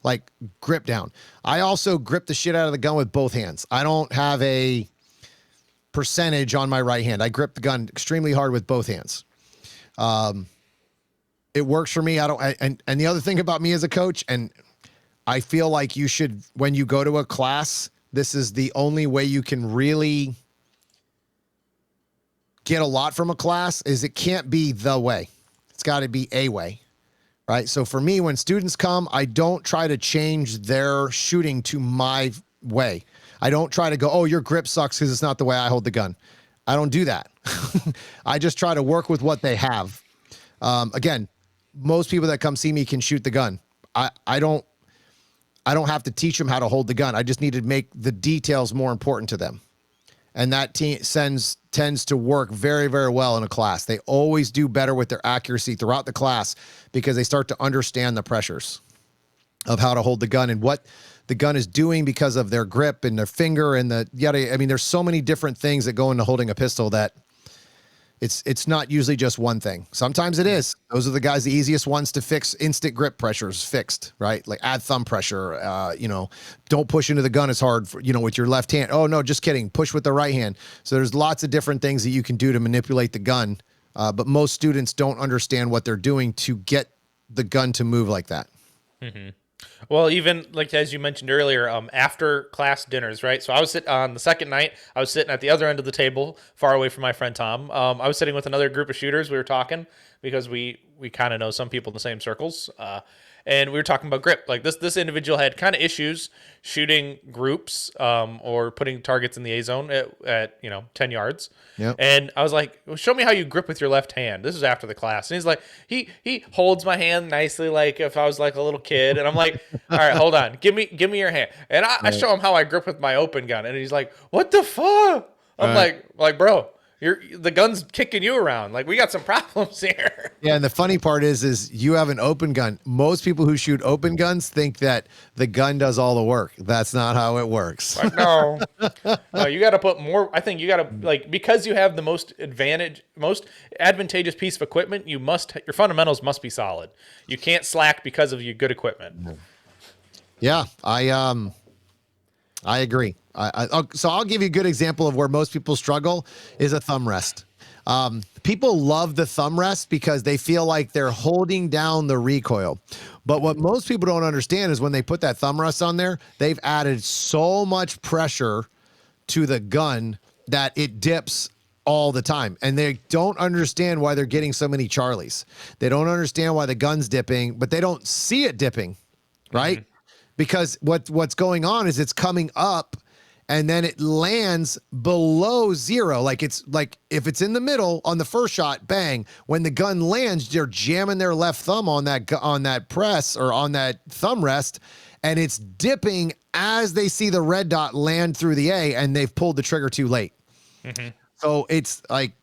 Like grip down. I also grip the shit out of the gun with both hands. I don't have a percentage on my right hand. I grip the gun extremely hard with both hands. It works for me. And the other thing about me as a coach, and I feel like you should, when you go to a class, this is the only way you can really get a lot from a class, is it can't be the way. It's got to be a way. Right. So for me, when students come, I don't try to change their shooting to my way. I don't try to go, oh, your grip sucks because it's not the way I hold the gun. I don't do that. I just try to work with what they have. Again, most people that come see me can shoot the gun. I don't have to teach them how to hold the gun. I just need to make the details more important to them. And that tends to work very, very well in a class. They always do better with their accuracy throughout the class because they start to understand the pressures of how to hold the gun and what the gun is doing because of their grip and their finger and the yada. I mean, there's so many different things that go into holding a pistol that It's not usually just one thing. Sometimes it is. Those are the guys, the easiest ones to fix. Instant grip pressures fixed, right? Like add thumb pressure. Don't push into the gun as hard with your left hand. Oh no, just kidding. Push with the right hand. So there's lots of different things that you can do to manipulate the gun. But most students don't understand what they're doing to get the gun to move like that. Mm-hmm. Well, even like as you mentioned earlier, after class dinners, right? So I was sitting on the second night. I was sitting at the other end of the table, far away from my friend Tom. I was sitting with another group of shooters. We were talking because we kind of know some people in the same circles, and we were talking about grip. Like this individual had kind of issues shooting groups or putting targets in the A zone at 10 yards. Yep. And I was like, well, show me how you grip with your left hand. This is after the class. And he's like, he holds my hand nicely, like if I was like a little kid. And I'm like, all right, hold on. Give me your hand. And I show him how I grip with my open gun. And he's like, what the fuck? I'm like, bro, the gun's kicking you around. Like, we got some problems here. Yeah, and the funny part is you have an open gun. Most people who shoot open guns think that the gun does all the work. That's not how it works. Like, no, you got to put more. I think you got to because you have the most advantageous piece of equipment. Your fundamentals must be solid. You can't slack because of your good equipment. Yeah, I agree. So I'll give you a good example of where most people struggle is a thumb rest. People love the thumb rest because they feel like they're holding down the recoil. But what most people don't understand is when they put that thumb rest on there, they've added so much pressure to the gun that it dips all the time. And they don't understand why they're getting so many Charlies. They don't understand why the gun's dipping, but they don't see it dipping, right? Mm-hmm. Because what's going on is it's coming up and then it lands below zero. Like it's like if it's in the middle on the first shot, bang. When the gun lands, they're jamming their left thumb on that press or on that thumb rest, and it's dipping as they see the red dot land through the A, and they've pulled the trigger too late. Mm-hmm. So it's like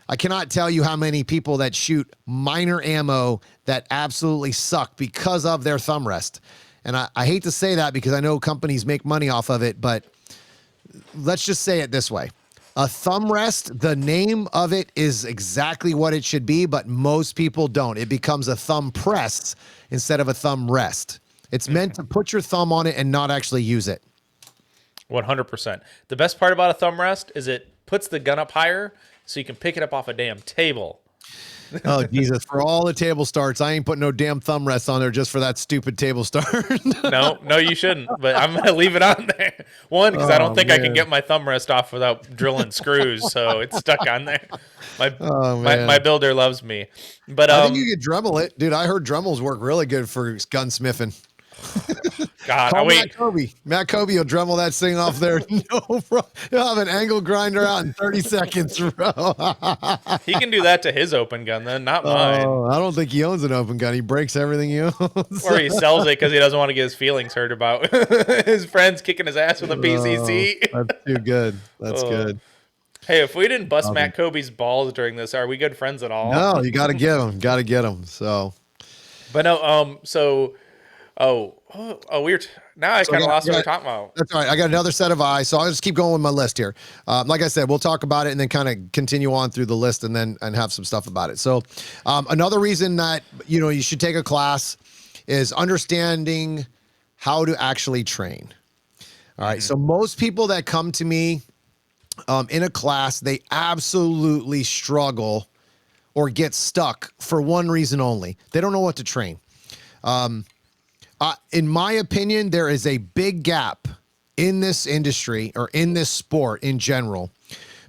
I cannot tell you how many people that shoot minor ammo that absolutely suck because of their thumb rest. And I hate to say that because I know companies make money off of it, but let's just say it this way. A thumb rest, the name of it is exactly what it should be, but most people don't. It becomes a thumb press instead of a thumb rest. It's meant to put your thumb on it and not actually use it. 100%. The best part about a thumb rest is it puts the gun up higher so you can pick it up off a damn table. Oh, Jesus. For all the table starts, I ain't putting no damn thumb rests on there just for that stupid table start. No, you shouldn't. But I'm going to leave it on there. One, because I don't think I can get my thumb rest off without drilling screws. So it's stuck on there. My builder loves me. But I think you could Dremel it. Dude, I heard Dremels work really good for gunsmithing. God, Call Matt Kobe will Dremel that thing off there. No, bro. He'll have an angle grinder out in 30 seconds, bro. He can do that to his open gun, then, not mine. I don't think he owns an open gun. He breaks everything he owns. Or he sells it because he doesn't want to get his feelings hurt about his friends kicking his ass with a PCC. That's too good. That's good. Hey, if we didn't bust Matt Kobe's balls during this, are we good friends at all? No, you got to get him. Got to get him. So, but no, now I kind of lost what we're talking about. That's all right. I got another set of eyes, so I'll just keep going with my list here. Like I said, we'll talk about it and then kind of continue on through the list and have some stuff about it. So, another reason that you should take a class is understanding how to actually train. All right. Mm-hmm. So most people that come to me in a class, they absolutely struggle or get stuck for one reason only. They don't know what to train. In my opinion, there is a big gap in this industry or in this sport in general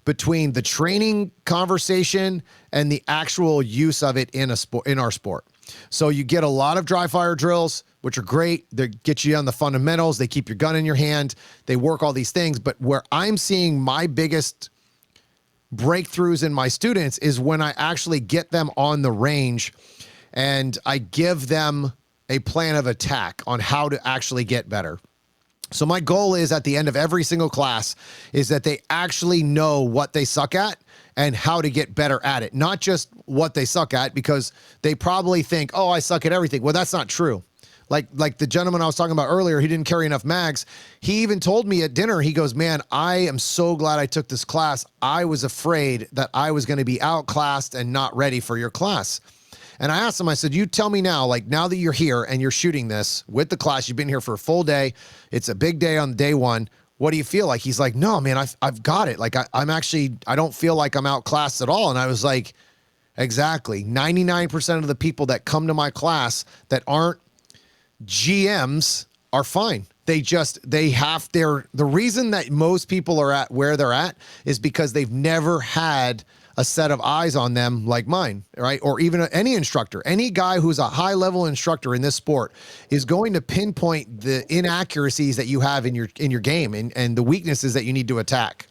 between the training conversation and the actual use of it in our sport. So you get a lot of dry fire drills, which are great. They get you on the fundamentals. They keep your gun in your hand. They work all these things. But where I'm seeing my biggest breakthroughs in my students is when I actually get them on the range and I give them a plan of attack on how to actually get better. So my goal is at the end of every single class is that they actually know what they suck at and how to get better at it. Not just what they suck at, because they probably think, oh, I suck at everything. Well, that's not true. like the gentleman I was talking about earlier, he didn't carry enough mags. He even told me at dinner, he goes, man, I am so glad I took this class. I was afraid that I was going to be outclassed and not ready for your class. And I asked him, I said, you tell me now, like now that you're here and you're shooting this with the class, you've been here for a full day. It's a big day on day one. What do you feel like? He's like, no, man, I've got it. Like I don't feel like I'm outclassed at all. And I was like, exactly. 99% of the people that come to my class that aren't GMs are fine. The reason that most people are at where they're at is because they've never had a set of eyes on them like mine, right? Or even any instructor, any guy who's a high level instructor in this sport is going to pinpoint the inaccuracies that you have in your game and the weaknesses that you need to attack.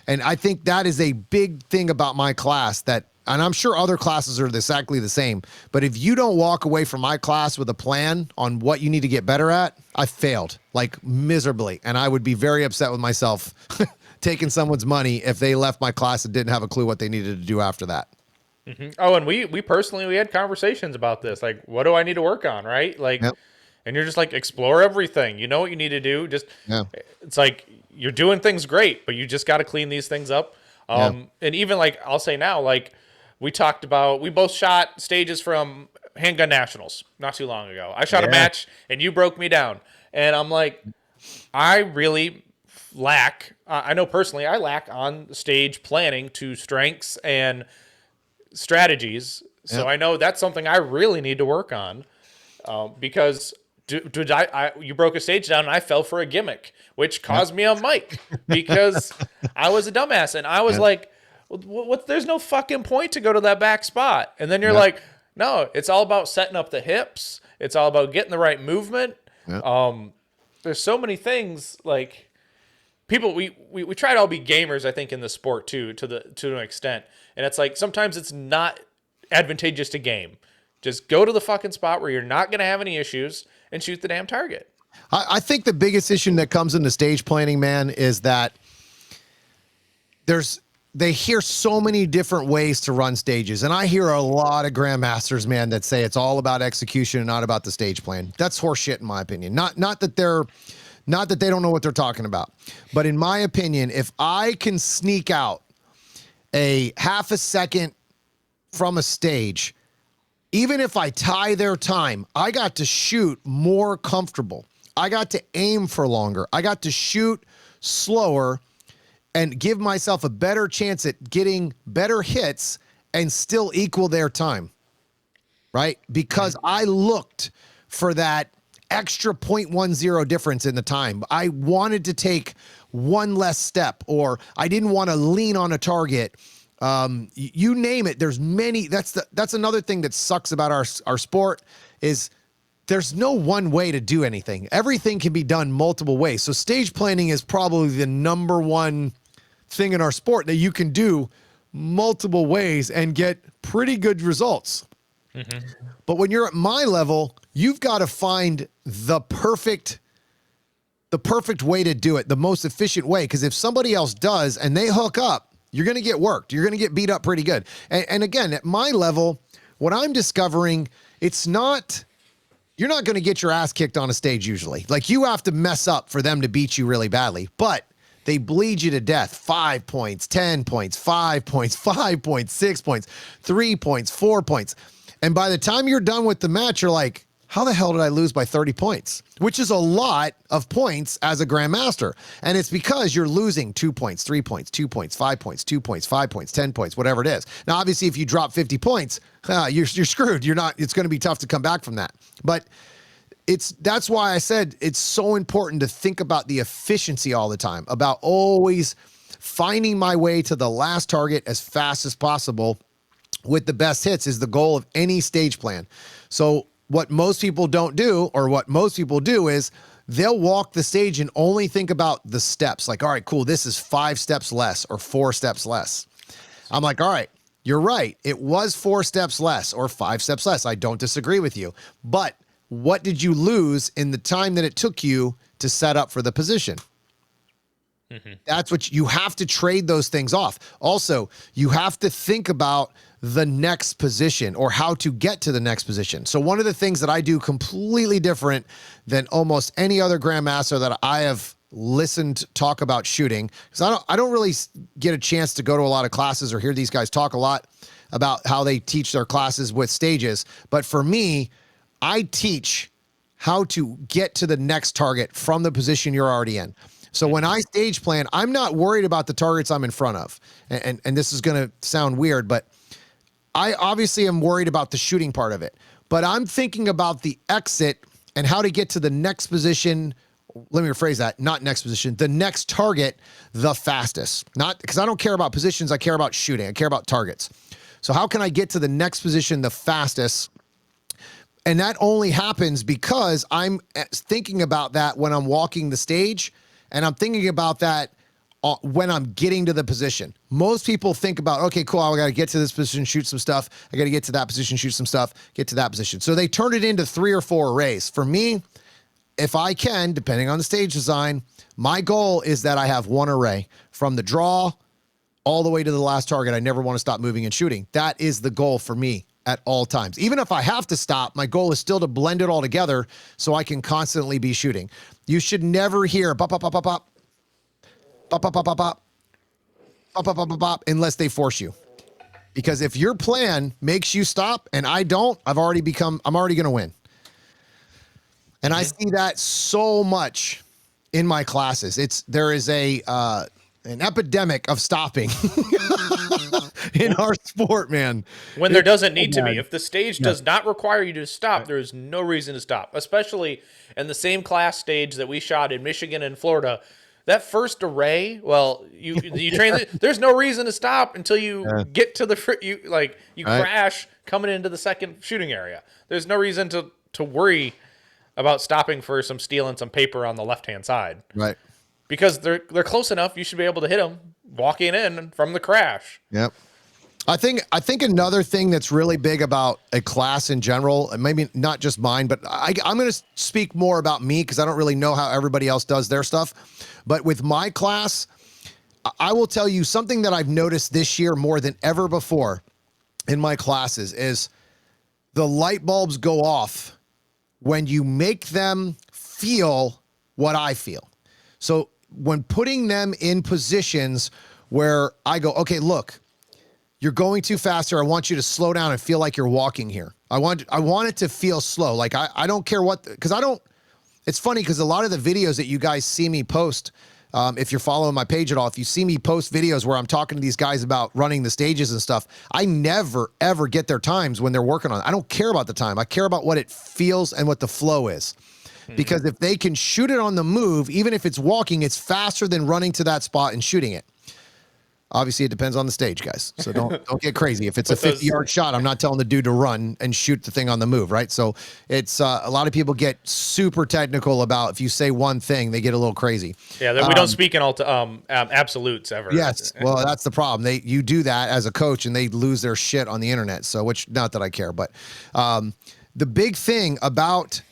And I think that is a big thing about my class and I'm sure other classes are exactly the same, but if you don't walk away from my class with a plan on what you need to get better at, I failed like miserably. And I would be very upset with myself taking someone's money if they left my class and didn't have a clue what they needed to do after that. Mm-hmm. Oh, and we personally, we had conversations about this. Like, what do I need to work on? Right. Like, Yep. And you're just like, explore everything. You know what you need to do. It's like, you're doing things great, but you just got to clean these things up. And even like, I'll say now, like we both shot stages from Handgun Nationals not too long ago. I shot a match and you broke me down. And I'm like, I really lack, I know personally, I lack on stage planning to strengths and strategies. So I know that's something I really need to work on because you broke a stage down and I fell for a gimmick, which caused me a mic because I was a dumbass. And I was like, there's no fucking point to go to that back spot. And then you're like, no, it's all about setting up the hips. It's all about getting the right movement. There's so many things like people, we try to all be gamers, I think, in the sport too, to an extent. And it's like, sometimes it's not advantageous to game. Just go to the fucking spot where you're not going to have any issues and shoot the damn target. I think the biggest issue that comes into stage planning, man, is that they hear so many different ways to run stages. And I hear a lot of grandmasters, man, that say it's all about execution and not about the stage plan. That's horseshit in my opinion. Not that they don't know what they're talking about. But in my opinion, if I can sneak out a half a second from a stage, even if I tie their time, I got to shoot more comfortable. I got to aim for longer. I got to shoot slower and give myself a better chance at getting better hits and still equal their time, right? Because I looked for that extra 0.10 difference in the time. I wanted to take one less step, or I didn't want to lean on a target. You name it. There's many. That's another thing that sucks about our sport is there's no one way to do anything. Everything can be done multiple ways. So stage planning is probably the number one thing in our sport that you can do multiple ways and get pretty good results. Mm-hmm. But when you're at my level, you've got to find the perfect way to do it, the most efficient way. Because if somebody else does and they hook up, you're going to get worked. You're going to get beat up pretty good. And again, at my level, what I'm discovering, you're not going to get your ass kicked on a stage usually. Like you have to mess up for them to beat you really badly. But they bleed you to death. 5 points, 10 points, 5 points, 5 points, 6 points, 3 points, 4 points. And by the time you're done with the match, you're like, how the hell did I lose by 30 points? Which is a lot of points as a grandmaster. And it's because you're losing 2 points, 3 points, 2 points, 5 points, 2 points, 5 points, 10 points, whatever it is. Now, obviously, if you drop 50 points, you're screwed. It's going to be tough to come back from that. But that's why I said it's so important to think about the efficiency all the time, about always finding my way to the last target as fast as possible with the best hits is the goal of any stage plan. So what most people don't do, or what most people do, is they'll walk the stage and only think about the steps. Like, all right, cool, this is 5 steps less or 4 steps less. I'm like, all right, you're right. It was 4 steps less or 5 steps less. I don't disagree with you. But what did you lose in the time that it took you to set up for the position? Mm-hmm. That's what you have to trade those things off. Also, you have to think about the next position or how to get to the next position. So one of the things that I do completely different than almost any other grandmaster that I have listened talk about shooting, because I don't really get a chance to go to a lot of classes or hear these guys talk a lot about how they teach their classes with stages. But for me, I teach how to get to the next target from the position you're already in. So when I stage plan, I'm not worried about the targets I'm in front of. And this is going to sound weird, but I obviously am worried about the shooting part of it. But I'm thinking about the exit and how to get to the next position. Let me rephrase that. Not next position, the next target the fastest. Not because I don't care about positions. I care about shooting. I care about targets. So how can I get to the next position the fastest? And that only happens because I'm thinking about that when I'm walking the stage, and I'm thinking about that when I'm getting to the position. Most people think about, okay, cool, I got to get to this position, shoot some stuff. I got to get to that position, shoot some stuff, get to that position. So they turn it into 3 or 4 arrays. For me, if I can, depending on the stage design, my goal is that I have 1 array from the draw all the way to the last target. I never want to stop moving and shooting. That is the goal for me at all times. Even if I have to stop, my goal is still to blend it all together so I can constantly be shooting. You should never hear bop, bop, bop, bop, bop, bop, bop, bop, bop, bop, bop, bop, bop, bop, bop, unless they force you. Because if your plan makes you stop and I don't, I'm already going to win. And I see that so much in my classes. There is an epidemic of stopping in our sport, man. When there doesn't need to be. If the stage does not require you to stop, there is no reason to stop. Especially in the same class stage that we shot in Michigan and Florida. That first array, well, you train. There's no reason to stop until you get to the crash coming into the second shooting area. There's no reason to worry about stopping for some steel and some paper on the left-hand side. Right. Because they're close enough, you should be able to hit them walking in from the crash. Yep. I think another thing that's really big about a class in general, and maybe not just mine, but I'm going to speak more about me because I don't really know how everybody else does their stuff. But with my class, I will tell you something that I've noticed this year more than ever before in my classes is the light bulbs go off when you make them feel what I feel. So when putting them in positions where I go, okay, look, you're going too fast here. I want you to slow down and feel like you're walking here. I want it to feel slow. Like I don't care what, because it's funny because a lot of the videos that you guys see me post, if you're following my page at all, if you see me post videos where I'm talking to these guys about running the stages and stuff, I never, ever get their times when they're working on it. I don't care about the time. I care about what it feels and what the flow is. Because if they can shoot it on the move, even if it's walking, it's faster than running to that spot and shooting it. Obviously, it depends on the stage, guys. So don't get crazy. If it's a 50-yard shot, I'm not telling the dude to run and shoot the thing on the move, right? So it's a lot of people get super technical about if you say one thing, they get a little crazy. Yeah, we don't speak in absolutes ever. Yes, well, that's the problem. You do that as a coach, and they lose their shit on the internet. So, which not that I care, but the big thing about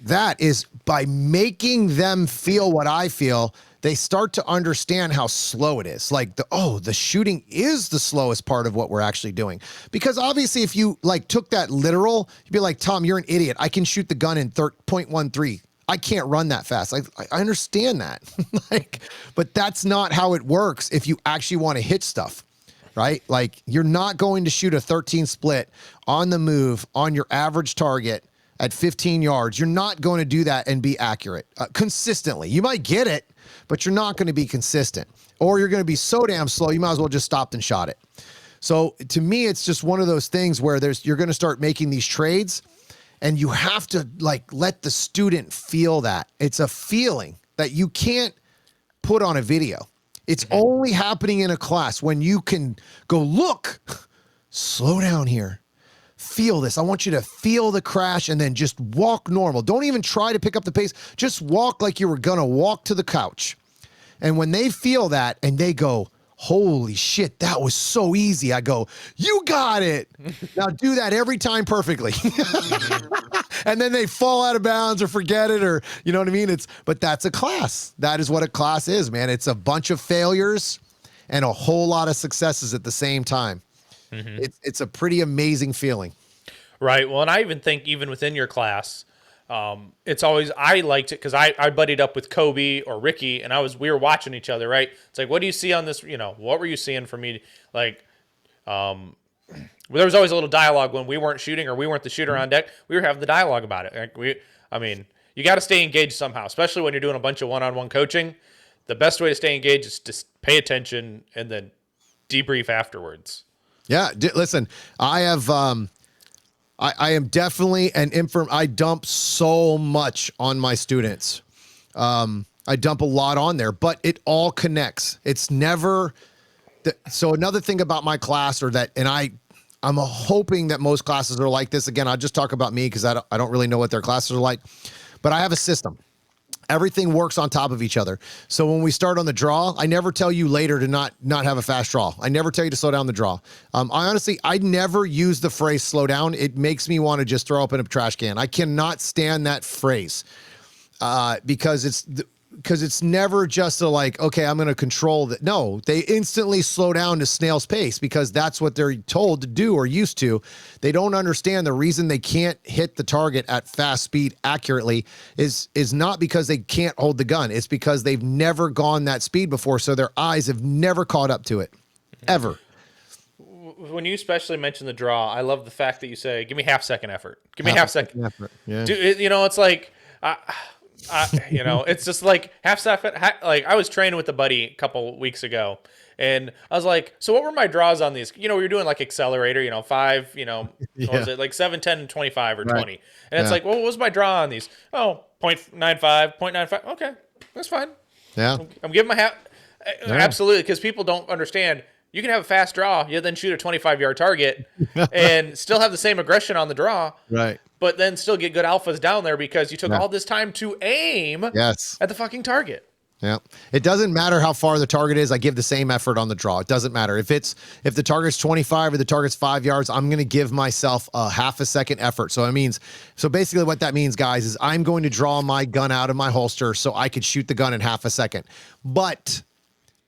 that is by making them feel what I feel, they start to understand how slow it is. Like the shooting is the slowest part of what we're actually doing. Because obviously if you took that literal, you'd be like, Tom, you're an idiot. I can shoot the gun in 0.13. I can't run that fast. I understand that. But that's not how it works if you actually want to hit stuff, right? Like you're not going to shoot a 13 split on the move on your average target at 15 yards. You're not going to do that and be accurate consistently. You might get it, but you're not going to be consistent, or you're going to be so damn slow, you might as well just stopped and shot it. So to me, it's just one of those things where you're going to start making these trades, and you have to let the student feel that. It's a feeling that you can't put on a video. It's only happening in a class when you can go, look, slow down here. Feel this. I want you to feel the crash and then just walk normal. Don't even try to pick up the pace. Just walk like you were going to walk to the couch. And when they feel that and they go, holy shit, that was so easy. I go, you got it. Now do that every time perfectly. And then they fall out of bounds or forget it, or you know what I mean? But that's a class. That is what a class is, man. It's a bunch of failures and a whole lot of successes at the same time. It's a pretty amazing feeling. Right. Well, and I even think even within your class, it's always I liked it because I buddied up with Kobe or Ricky, and we were watching each other. Right. It's like, what do you see on this? What were you seeing from me? Like, there was always a little dialogue when we weren't shooting or we weren't the shooter on deck. We were having the dialogue about it. You got to stay engaged somehow, especially when you're doing a bunch of one-on-one coaching. The best way to stay engaged is to pay attention and then debrief afterwards. Yeah. Listen, I have. I am definitely I dump so much on my students. I dump a lot on there, but it all connects. It's never. So another thing about my class I'm hoping that most classes are like this. Again, I'll just talk about me because I don't really know what their classes are like, but I have a system. Everything works on top of each other. So when we start on the draw, I never tell you later to not have a fast draw. I never tell you to slow down the draw. I never use the phrase slow down. It makes me want to just throw up in a trash can. I cannot stand that phrase because it's never just okay, I'm going to control that. No, they instantly slow down to snail's pace because that's what they're told to do or used to. They don't understand the reason they can't hit the target at fast speed accurately is not because they can't hold the gun. It's because they've never gone that speed before. So their eyes have never caught up to it ever. When you especially mention the draw, I love the fact that you say, give me half-second effort. Give me half-second effort. Yeah. It's like... it's just like half second. Like I was training with a buddy a couple weeks ago, and I was like, "So what were my draws on these?" We were doing like accelerator, 5, what was it, like 7, 10, and 25 or 20, and it's like, "Well, what was my draw on these?" Oh, 0.95, 0.95. Okay, that's fine. Yeah, I'm giving my half. Absolutely, because people don't understand. You can have a fast draw, you then shoot a 25-yard target, and still have the same aggression on the draw. Right. But then still get good alphas down there because you took all this time to aim at the fucking target. Yeah. It doesn't matter how far the target is. I give the same effort on the draw. It doesn't matter. If the target's 25 or the target's 5 yards, I'm going to give myself a half a second effort. So basically what that means, guys, is I'm going to draw my gun out of my holster so I could shoot the gun in half a second. But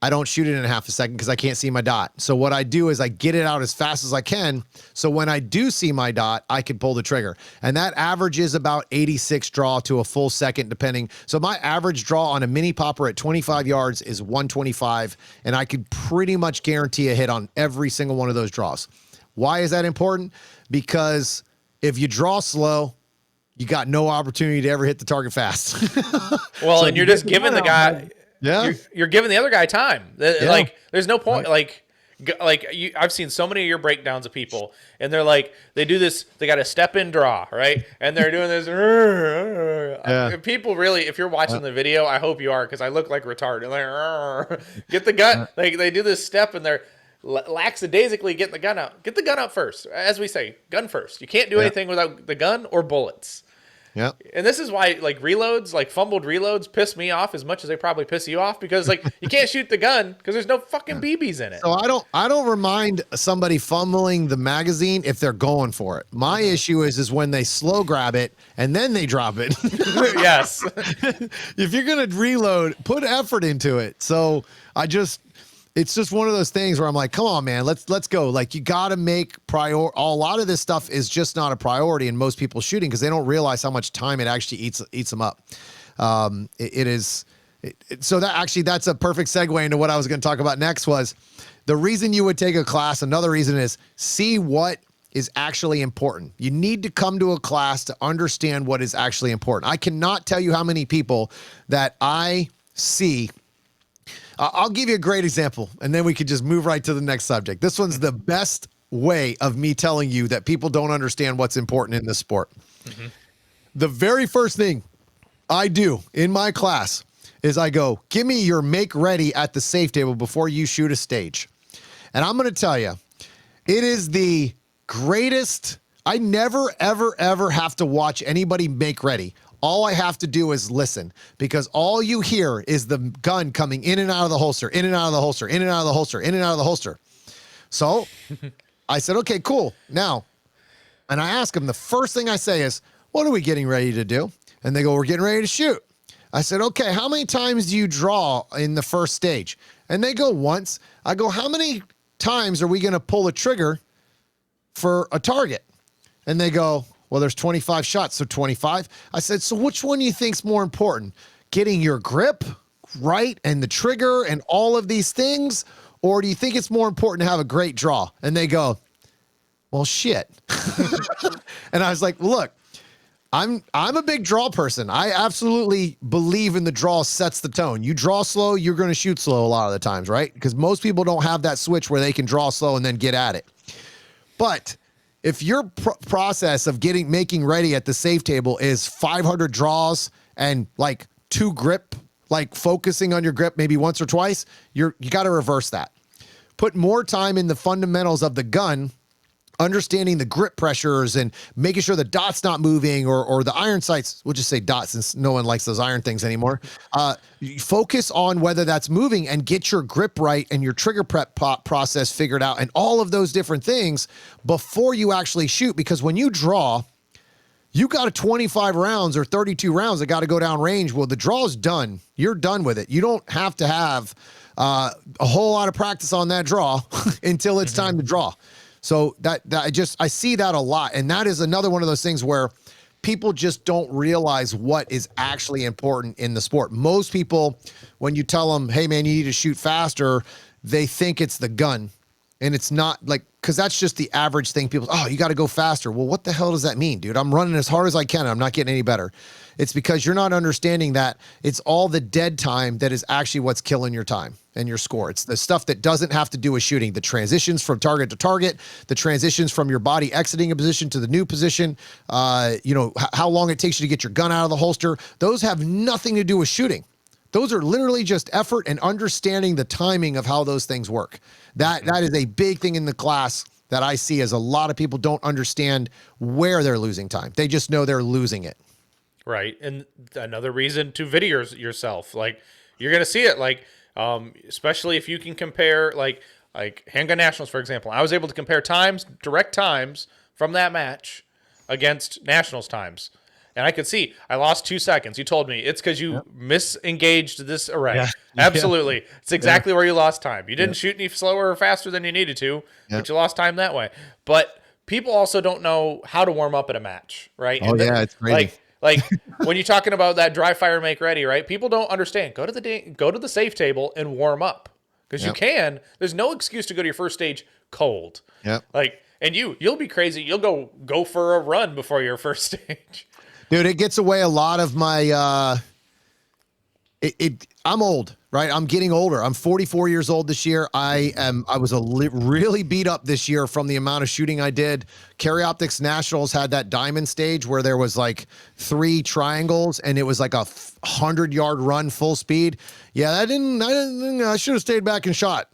I don't shoot it in half a second because I can't see my dot. So what I do is I get it out as fast as I can. So when I do see my dot, I can pull the trigger. And that averages about 86 draw to a full second, depending. So my average draw on a mini popper at 25 yards is 125. And I could pretty much guarantee a hit on every single one of those draws. Why is that important? Because if you draw slow, you got no opportunity to ever hit the target fast. Well, and you're just giving the guy... Yeah, you're giving the other guy time. Like, there's no point. I've seen so many of your breakdowns of people, and they're like, they do this. They got a step in draw, right? And they're doing this. People really, if you're watching the video, I hope you are, because I look like retarded. Like, get the gun. Like they do this step, and they're lackadaisically getting the gun out. Get the gun out first, as we say, gun first. You can't do anything without the gun or bullets. Yeah. And this is why fumbled reloads piss me off as much as they probably piss you off, because you can't shoot the gun because there's no fucking BBs in it. So I don't remind somebody fumbling the magazine if they're going for it. My issue is when they slow grab it and then they drop it. Yes. If you're going to reload, put effort into it. So it's just one of those things where I'm like, come on, man, let's go. Like, you got to make a lot of this stuff is just not a priority in most people's shooting because they don't realize how much time it actually eats them up. So that's a perfect segue into what I was going to talk about next. Was the reason you would take a class. Another reason is see what is actually important. You need to come to a class to understand what is actually important. I cannot tell you how many people that I see. I'll give you a great example, and then we could just move right to the next subject. This one's the best way of me telling you that people don't understand what's important in this sport. Mm-hmm. The very first thing I do in my class is I go, give me your make ready at the safe table before you shoot a stage. And I'm going to tell you, it is the greatest. I never, ever, ever have to watch anybody make ready. All I have to do is listen, because all you hear is the gun coming in and out of the holster, in and out of the holster, in and out of the holster, in and out of the holster. So I said, okay, cool. Now, and I ask them, the first thing I say is, what are we getting ready to do? And they go, we're getting ready to shoot. I said, okay, how many times do you draw in the first stage? And they go, once. I go, how many times are we going to pull a trigger for a target. And they go, well, there's 25 shots, so 25. I said, so which one do you think's more important? Getting your grip right and the trigger and all of these things? Or do you think it's more important to have a great draw? And they go, well, shit. And I was like, look, I'm a big draw person. I absolutely believe in the draw sets the tone. You draw slow, you're going to shoot slow a lot of the times, right? Because most people don't have that switch where they can draw slow and then get at it. But if your process of making ready at the safe table is 500 draws and like 2 grip, like focusing on your grip maybe once or twice, you got to reverse that. Put more time in the fundamentals of the gun, understanding the grip pressures and making sure the dot's not moving or the iron sights. We'll just say dot since no one likes those iron things anymore. Focus on whether that's moving and get your grip right and your trigger prep process figured out and all of those different things before you actually shoot. Because when you draw, you got a 25 rounds or 32 rounds that got to go down range. Well, the draw's done. You're done with it. You don't have to have a whole lot of practice on that draw until it's time to draw. So I see that a lot. And that is another one of those things where people just don't realize what is actually important in the sport. Most people, when you tell them, hey man, you need to shoot faster, they think it's the gun. And it's not like, because that's just the average thing. People, oh, you got to go faster. Well, what the hell does that mean, dude? I'm running as hard as I can. I'm not getting any better. It's because you're not understanding that it's all the dead time that is actually what's killing your time and your score. It's the stuff that doesn't have to do with shooting. The transitions from target to target, the transitions from your body exiting a position to the new position, how long it takes you to get your gun out of the holster. Those have nothing to do with shooting. Those are literally just effort and understanding the timing of how those things work. That is a big thing in the class that I see, as a lot of people don't understand where they're losing time. They just know they're losing it. Right. And another reason to video yourself, like you're going to see it, like, especially if you can compare like Handgun Nationals, for example. I was able to compare direct times from that match against Nationals times. And I could see I lost 2 seconds. You told me it's because you misengaged this array. Yeah. Absolutely. It's exactly where you lost time. You didn't shoot any slower or faster than you needed to, but you lost time that way. But people also don't know how to warm up at a match, right? Oh, it's crazy. Like when you're talking about that dry fire, make ready, right? People don't understand. Go to the safe table and warm up, because you can. There's no excuse to go to your first stage cold. Yep. Like, and you'll be crazy. You'll go for a run before your first stage. Dude, it gets away a lot of my, I'm old, right? I'm getting older. I'm 44 years old this year. I was really beat up this year from the amount of shooting I did. Carry Optics Nationals had that diamond stage where there was like 3 triangles and it was like a 100-yard run full speed. Yeah, I should have stayed back and shot.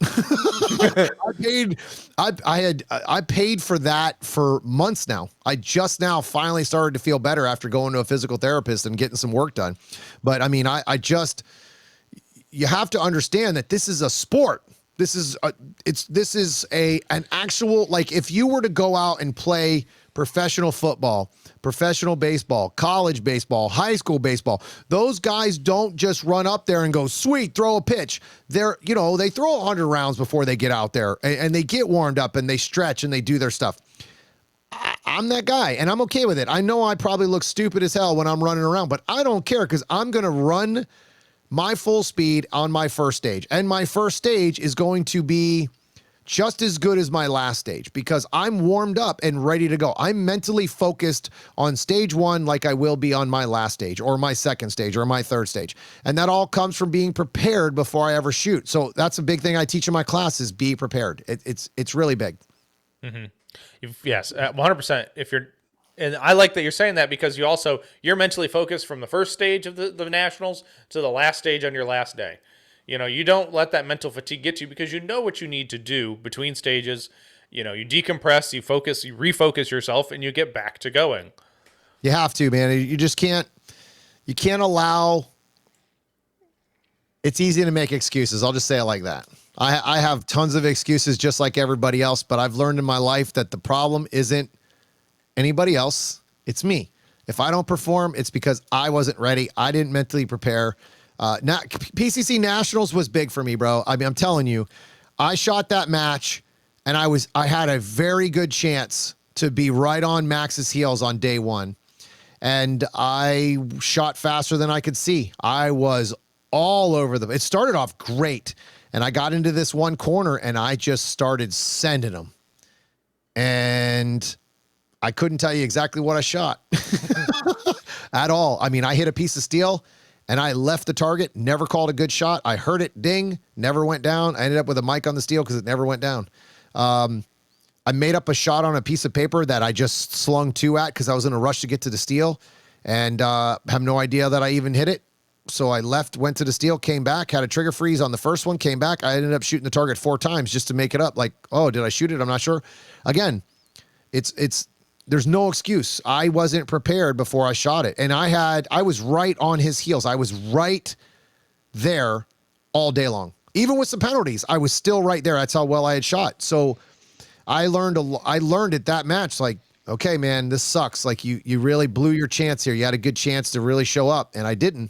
I paid for that for months now. I just now finally started to feel better after going to a physical therapist and getting some work done. But I mean, you have to understand that this is a sport. This is an actual, like, if you were to go out and play professional football, professional baseball, college baseball, high school baseball, those guys don't just run up there and go, sweet, throw a pitch. They throw 100 rounds before they get out there and they get warmed up and they stretch and they do their stuff. I'm that guy and I'm okay with it. I know I probably look stupid as hell when I'm running around, but I don't care, because I'm going to run my full speed on my first stage. And my first stage is going to be just as good as my last stage, because I'm warmed up and ready to go. I'm mentally focused on stage 1 like I will be on my last stage or my second stage or my third stage. And that all comes from being prepared before I ever shoot. So that's a big thing I teach in my class, is be prepared. It's really big. Mm-hmm. Yes, 100%. And I like that you're saying that, because you're mentally focused from the first stage of the Nationals to the last stage on your last day. You don't let that mental fatigue get you, because you know what you need to do between stages. You decompress, you refocus yourself, and you get back to going. You have to, man. You just can't allow. It's easy to make excuses. I'll just say it like that. I have tons of excuses just like everybody else, but I've learned in my life that the problem isn't anybody else. It's me. If I don't perform, it's because I wasn't ready. I didn't mentally prepare. PCC Nationals was big for me, bro. I mean, I'm telling you, I shot that match and I had a very good chance to be right on Max's heels on day one. And I shot faster than I could see. I was all over them. It started off great. And I got into this one corner and I just started sending them. And I couldn't tell you exactly what I shot at all. I mean, I hit a piece of steel and I left the target, never called a good shot. I heard it ding, never went down. I ended up with a mic on the steel because it never went down. I made up a shot on a piece of paper that I just slung two at because I was in a rush to get to the steel and have no idea that I even hit it. So I left, went to the steel, came back, had a trigger freeze on the first one, came back. I ended up shooting the target 4 times just to make it up. Like, oh, did I shoot it? I'm not sure. Again, there's no excuse. I wasn't prepared before I shot it. And I was right on his heels. I was right there all day long. Even with some penalties, I was still right there. That's how well I had shot. So I learned at that match, like, okay, man, this sucks. Like you really blew your chance here. You had a good chance to really show up and I didn't.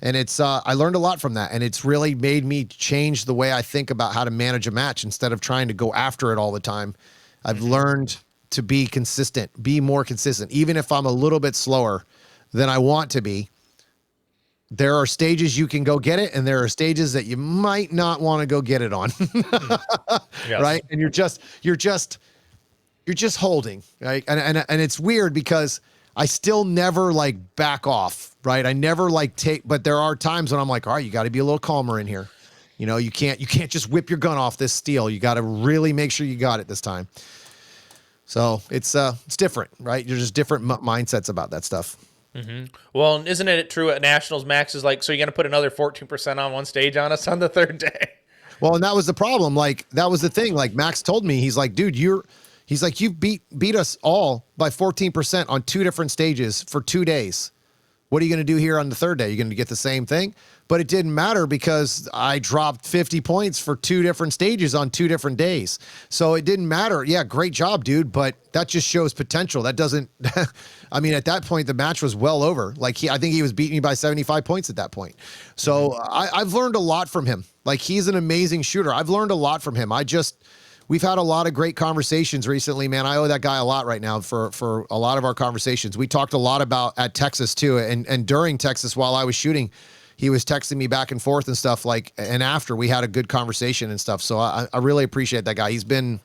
And I learned a lot from that. And it's really made me change the way I think about how to manage a match instead of trying to go after it all the time. I've learned to be consistent, be more consistent. Even if I'm a little bit slower than I want to be, there are stages you can go get it. And there are stages that you might not want to go get it on. Yes. Right. And you're just holding, right. And it's weird because I still never like back off, right? I never like but there are times when I'm like, all right, you got to be a little calmer in here. You know, you can't just whip your gun off this steel. You got to really make sure you got it this time. So it's different, right? You're just different mindsets about that stuff. Mm-hmm. Well, isn't it true at Nationals, Max is like, so you're going to put another 14% on one stage on us on the third day? Well, and that was the problem. Like, that was the thing. Like, Max told me, he's like, dude, he's like, you beat us all by 14% on 2 different stages for 2 days. What are you going to do here on the third day? You're going to get the same thing? But it didn't matter because I dropped 50 points for 2 different stages on 2 different days. So it didn't matter. Yeah, great job, dude. But that just shows potential. That doesn't, I mean, at that point, the match was well over. Like I think he was beating me by 75 points at that point. So I've learned a lot from him. Like, he's an amazing shooter. I've learned a lot from him. We've had a lot of great conversations recently, man. I owe that guy a lot right now for a lot of our conversations. We talked a lot about at Texas too. And during Texas, while I was shooting, he was texting me back and forth and stuff, like, and after we had a good conversation and stuff. So I really appreciate that guy. He's been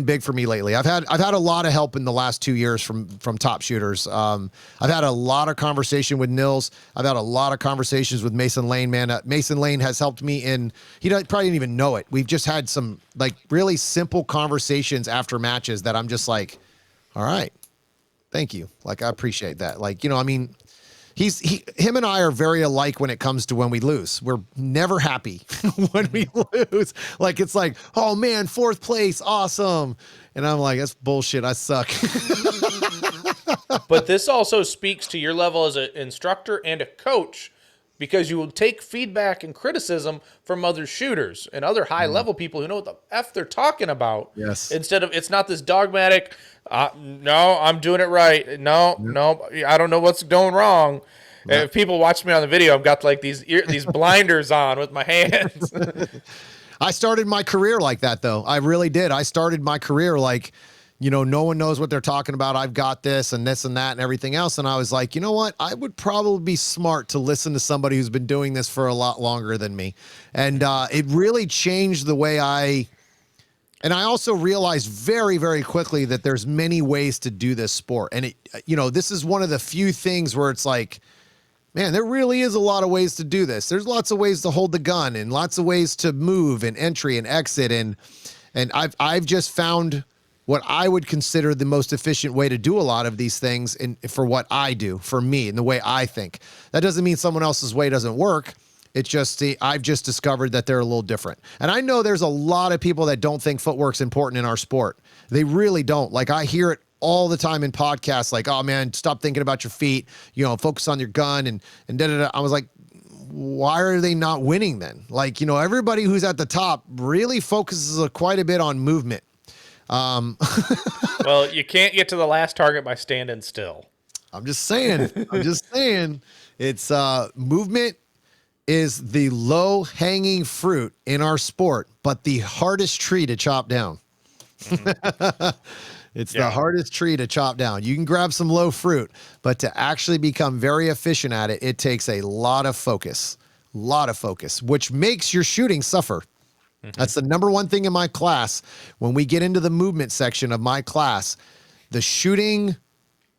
big for me lately. I've had a lot of help in the last 2 years from top shooters. I've had a lot of conversation with Nils. I've had a lot of conversations with Mason Lane, man. Mason Lane has helped me he probably didn't even know it. We've just had some like really simple conversations after matches that I'm just like, all right, thank you. Like, I appreciate that. Like, you know, I mean, him and I are very alike when it comes to when we lose. We're never happy when we lose. Like, it's like, oh man, 4th place, awesome. And I'm like, that's bullshit. I suck. But this also speaks to your level as an instructor and a coach, because you will take feedback and criticism from other shooters and other high-level people who know what the F they're talking about. Yes. Instead of, it's not this dogmatic, no, I'm doing it right. No, I don't know what's going wrong. Yep. If people watch me on the video, I've got like these blinders on with my hands. I started my career like that, though. I really did. I started my career like, you know, no one knows what they're talking about. I've got this and this and that and everything else. And I was like, you know what? I would probably be smart to listen to somebody who's been doing this for a lot longer than me. And it really changed the way and I also realized very, very quickly that there's many ways to do this sport. And this is one of the few things where it's like, man, there really is a lot of ways to do this. There's lots of ways to hold the gun and lots of ways to move and entry and exit. And I've just found what I would consider the most efficient way to do a lot of these things for what I do, for me, and the way I think. That doesn't mean someone else's way doesn't work. It's just I've just discovered that they're a little different. And I know there's a lot of people that don't think footwork's important in our sport. They really don't. Like, I hear it all the time in podcasts, like, oh man, stop thinking about your feet, focus on your gun and da-da-da. I was like, why are they not winning then? Like, everybody who's at the top really focuses quite a bit on movement. Well, you can't get to the last target by standing still. I'm just saying. It's movement is the low hanging fruit in our sport, but the hardest tree to chop down. It's Yeah. the hardest tree to chop down. You can grab some low fruit, but to actually become very efficient at it, it takes a lot of focus, which makes your shooting suffer. That's the number one thing in my class. When we get into the movement section of my class, the shooting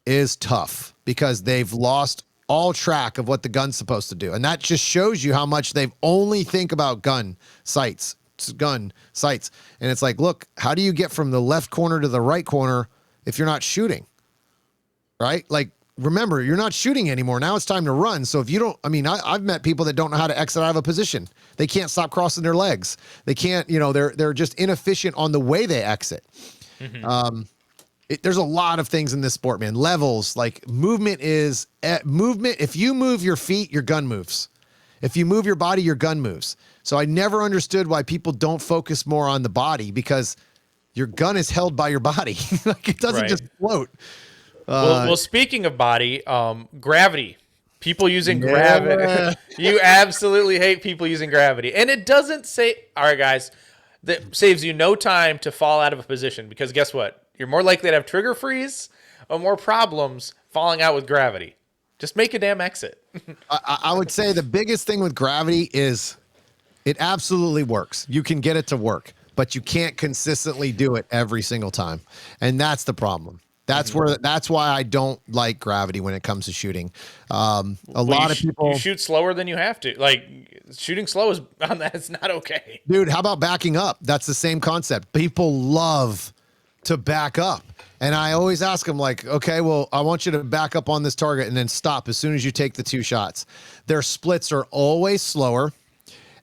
is tough because they've lost all track of what the gun's supposed to do. And that just shows you how much they've only think about gun sights. And it's like, look, how do you get from the left corner to the right corner if you're not shooting? Right? Like, remember, you're not shooting anymore. Now it's time to run. So if you don't, I've met people that don't know how to exit out of a position. They can't stop crossing their legs. They can't, they're just inefficient on the way they exit. There's a lot of things in this sport, man. Levels, like movement is movement. If you move your feet, your gun moves. If you move your body, your gun moves. So I never understood why people don't focus more on the body, because your gun is held by your body. Like, it doesn't just float. Well, speaking of body, gravity. People using gravity. You absolutely hate people using gravity. And it doesn't say, all right, guys, that saves you no time to fall out of a position, because guess what? You're more likely to have trigger freeze or more problems falling out with gravity. Just make a damn exit. I would say the biggest thing with gravity is it absolutely works. You can get it to work, but you can't consistently do it every single time. And that's the problem. That's why I don't like gravity when it comes to shooting. A lot of people, you shoot slower than you have to. Like, shooting slow is on that. It's not okay. Dude, how about backing up? That's the same concept. People love to back up. And I always ask them, like, okay, well, I want you to back up on this target and then stop as soon as you take the 2 shots. Their splits are always slower,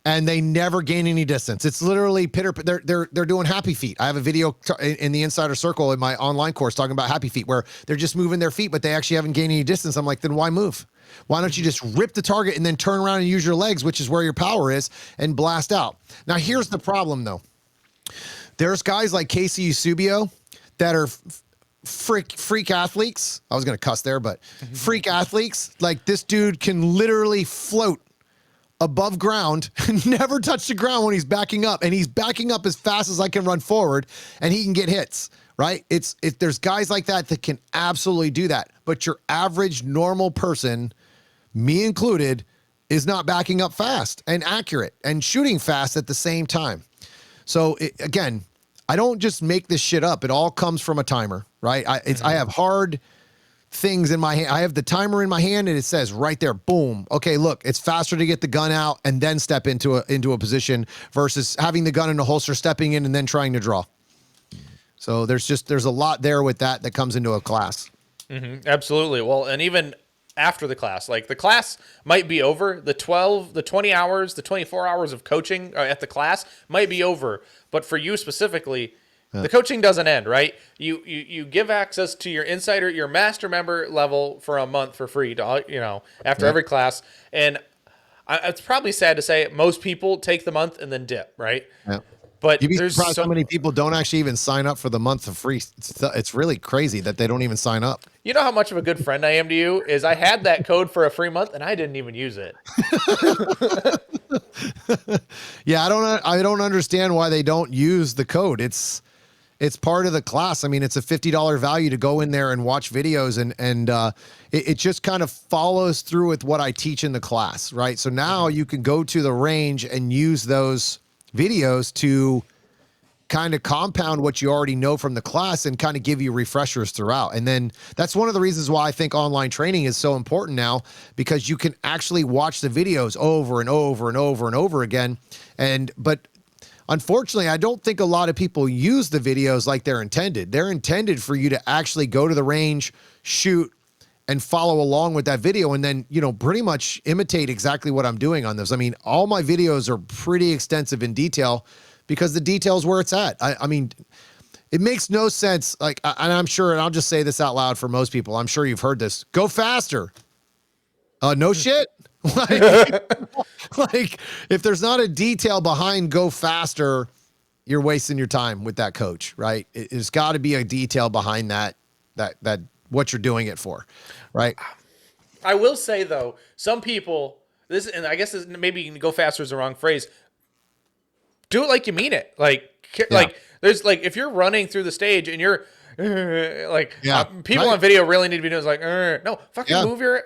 and they never gain any distance. It's literally they're doing happy feet. I have a video in the Insider Circle in my online course talking about happy feet, where they're just moving their feet, but they actually haven't gained any distance. I'm like, then why move? Why don't you just rip the target and then turn around and use your legs, which is where your power is, and blast out? Now, here's the problem, though. There's guys like Casey Eusebio that are freak athletes. I was going to cuss there, but freak athletes. Like, this dude can literally float above ground, never touch the ground when he's backing up, and he's backing up as fast as I can run forward, and he can get hits, right? There's guys like that that can absolutely do that, but your average normal person, me included, is not backing up fast and accurate and shooting fast at the same time. So again, I don't just make this shit up. It all comes from a timer, right? I have hard things in my hand. I have the timer in my hand, and it says right there, boom. Okay, look, it's faster to get the gun out and then step into a position versus having the gun in the holster, stepping in, and then trying to draw. So there's a lot there with that comes into a class. Absolutely. Well, and even after the class, like, the class might be over. The 20 hours, the 24 hours of coaching at the class might be over. But for you specifically, the coaching doesn't end, right? You give access to your insider, your master member level for a month for free to, after every class. And it's probably sad to say most people take the month and then dip, right? Yeah. But You'd be surprised how many people don't actually even sign up for the month for free. It's really crazy that they don't even sign up. You know how much of a good friend I am to you is I had that code for a free month and I didn't even use it. Yeah, I don't understand why they don't use the code. It's part of the class. I mean, it's a $50 value to go in there and watch videos, and it just kind of follows through with what I teach in the class, right? So now you can go to the range and use those videos to kind of compound what you already know from the class and kind of give you refreshers throughout. And then that's one of the reasons why I think online training is so important now, because you can actually watch the videos over and over and over and over again. But unfortunately, I don't think a lot of people use the videos like they're intended. They're intended for you to actually go to the range, shoot, and follow along with that video, and then, pretty much imitate exactly what I'm doing on this. I mean, all my videos are pretty extensive in detail because the detail is where it's at. I mean, it makes no sense. Like, and I'm sure, and I'll just say this out loud for most people, I'm sure you've heard this: go faster. No shit. Like, if there's not a detail behind go faster, you're wasting your time with that coach, right? It's got to be a detail behind that what you're doing it for, right? I will say, though, some people, and I guess maybe go faster is the wrong phrase. do it like you mean it. Like there's like, if you're running through the stage and you're people on video really need to be doing is like, no, fucking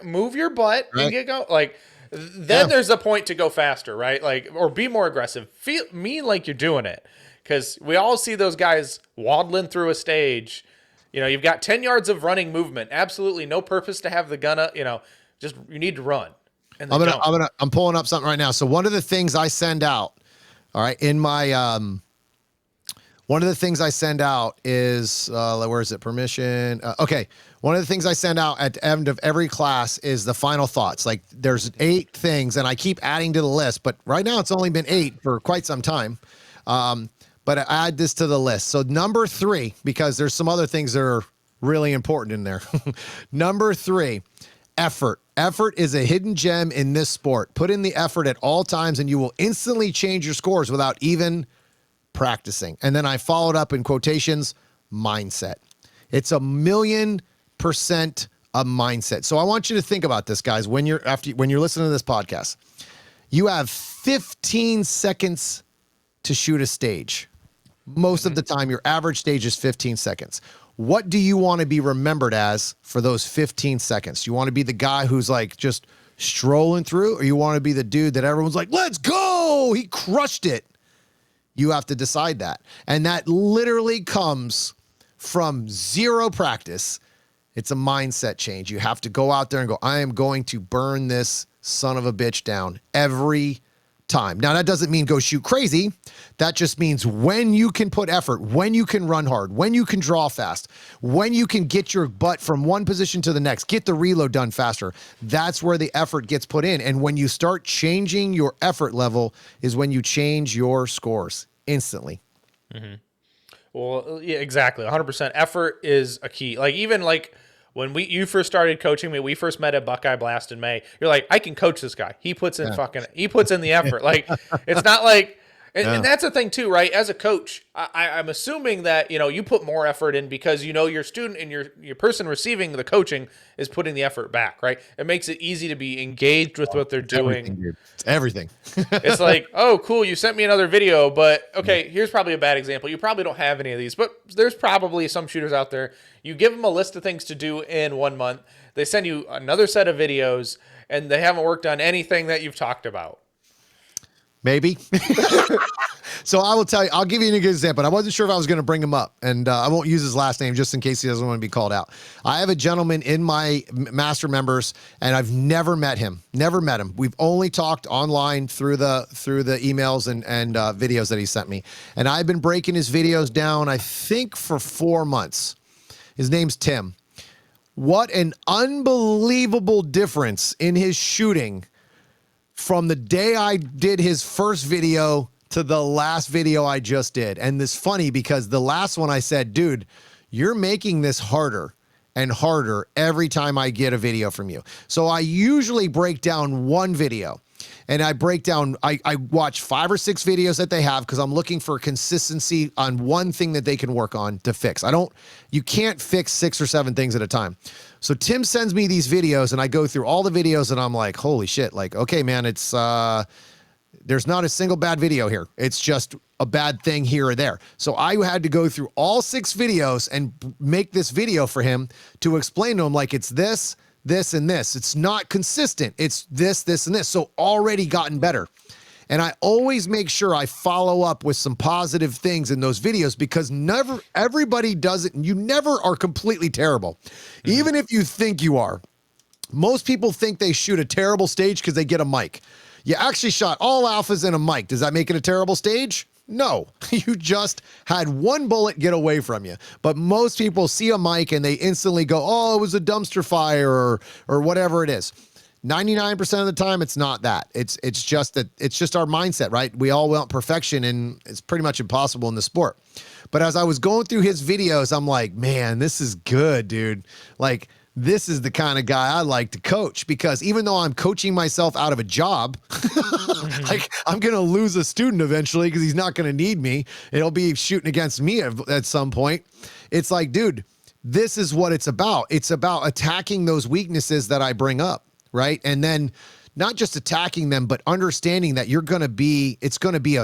move your butt and get go. Like, then there's a point to go faster, right? Like, or be more aggressive. Feel mean like you're doing it. Because we all see those guys waddling through a stage. You know, you've got 10 yards of running movement. Absolutely no purpose to have the gun up. You know, just you need to run. And I'm pulling up something right now. So one of the things I send out, all right, in my one of the things I send out is where is it? Permission. Okay. One of the things I send out at the end of every class is the final thoughts. Like, there's 8 things, and I keep adding to the list, but right now it's only been 8 for quite some time. But I add this to the list. So number 3, because there's some other things that are really important in there. Number 3, effort. Effort is a hidden gem in this sport. Put in the effort at all times, and you will instantly change your scores without even practicing. And then I followed up in quotations, mindset. It's 1,000,000% a mindset. So I want you to think about this, guys. When you're listening to this podcast, you have 15 seconds to shoot a stage. Most of the time, your average stage is 15 seconds. What do you want to be remembered as for those 15 seconds? You want to be the guy who's like just strolling through, or you want to be the dude that everyone's like, let's go, he crushed it? You have to decide that. And that literally comes from 0 practice. It's a mindset change. You have to go out there and go, I am going to burn this son of a bitch down every time. Now, that doesn't mean go shoot crazy. That just means when you can put effort, when you can run hard, when you can draw fast, when you can get your butt from one position to the next, get the reload done faster. That's where the effort gets put in. And when you start changing your effort level is when you change your scores instantly. Mm-hmm. Well, yeah, exactly. 100%. Effort is a key. Like, even like when you first started coaching me, we first met at Buckeye Blast in May. You're like, I can coach this guy. He puts in the effort. Like, it's not like, and that's the thing too, right? As a coach, I'm assuming that, you know, you put more effort in because, you know, your student and your person receiving the coaching is putting the effort back, right? It makes it easy to be engaged with what they're doing. It's everything. It's like, oh, cool, you sent me another video, but okay, here's probably a bad example. You probably don't have any of these, but there's probably some shooters out there. You give them a list of things to do in 1 month. They send you another set of videos, and they haven't worked on anything that you've talked about. Maybe. So I will tell you, I'll give you a good example. I wasn't sure if I was going to bring him up, and I won't use his last name just in case he doesn't want to be called out. I have a gentleman in my master members, and I've never met him. Never met him. We've only talked online through the emails and videos that he sent me. And I've been breaking his videos down, I think, for 4 months. His name's Tim. What an unbelievable difference in his shooting from the day I did his first video to the last video I just did. And it's funny because the last one I said, dude, you're making this harder and harder every time I get a video from you. So I usually break down one video, and I watch 5 or 6 videos that they have because I'm looking for consistency on one thing that they can work on to fix. You can't fix 6 or 7 things at a time. So Tim sends me these videos, and I go through all the videos, and I'm like, holy shit. Like, okay, man, it's, there's not a single bad video here. It's just a bad thing here or there. So I had to go through all 6 videos and make this video for him to explain to him, like, it's this, this, and this. It's not consistent. It's this, this, and this. So already gotten better. And I always make sure I follow up with some positive things in those videos because everybody does it. And you never are completely terrible. Mm-hmm. Even if you think you are. Most people think they shoot a terrible stage because they get a mic. You actually shot all alphas in a mic. Does that make it a terrible stage? No, you just had one bullet get away from you. But most people see a mic and they instantly go, oh, it was a dumpster fire or whatever it is. 99% of the time, it's not that. It's just our mindset, right? We all want perfection, and it's pretty much impossible in the sport. But as I was going through his videos, I'm like, man, this is good, dude. Like, this is the kind of guy I like to coach because even though I'm coaching myself out of a job, like I'm going to lose a student eventually because he's not going to need me. It'll be shooting against me at some point. It's like, dude, this is what it's about. It's about attacking those weaknesses that I bring up, right? And then not just attacking them, but understanding that it's going to be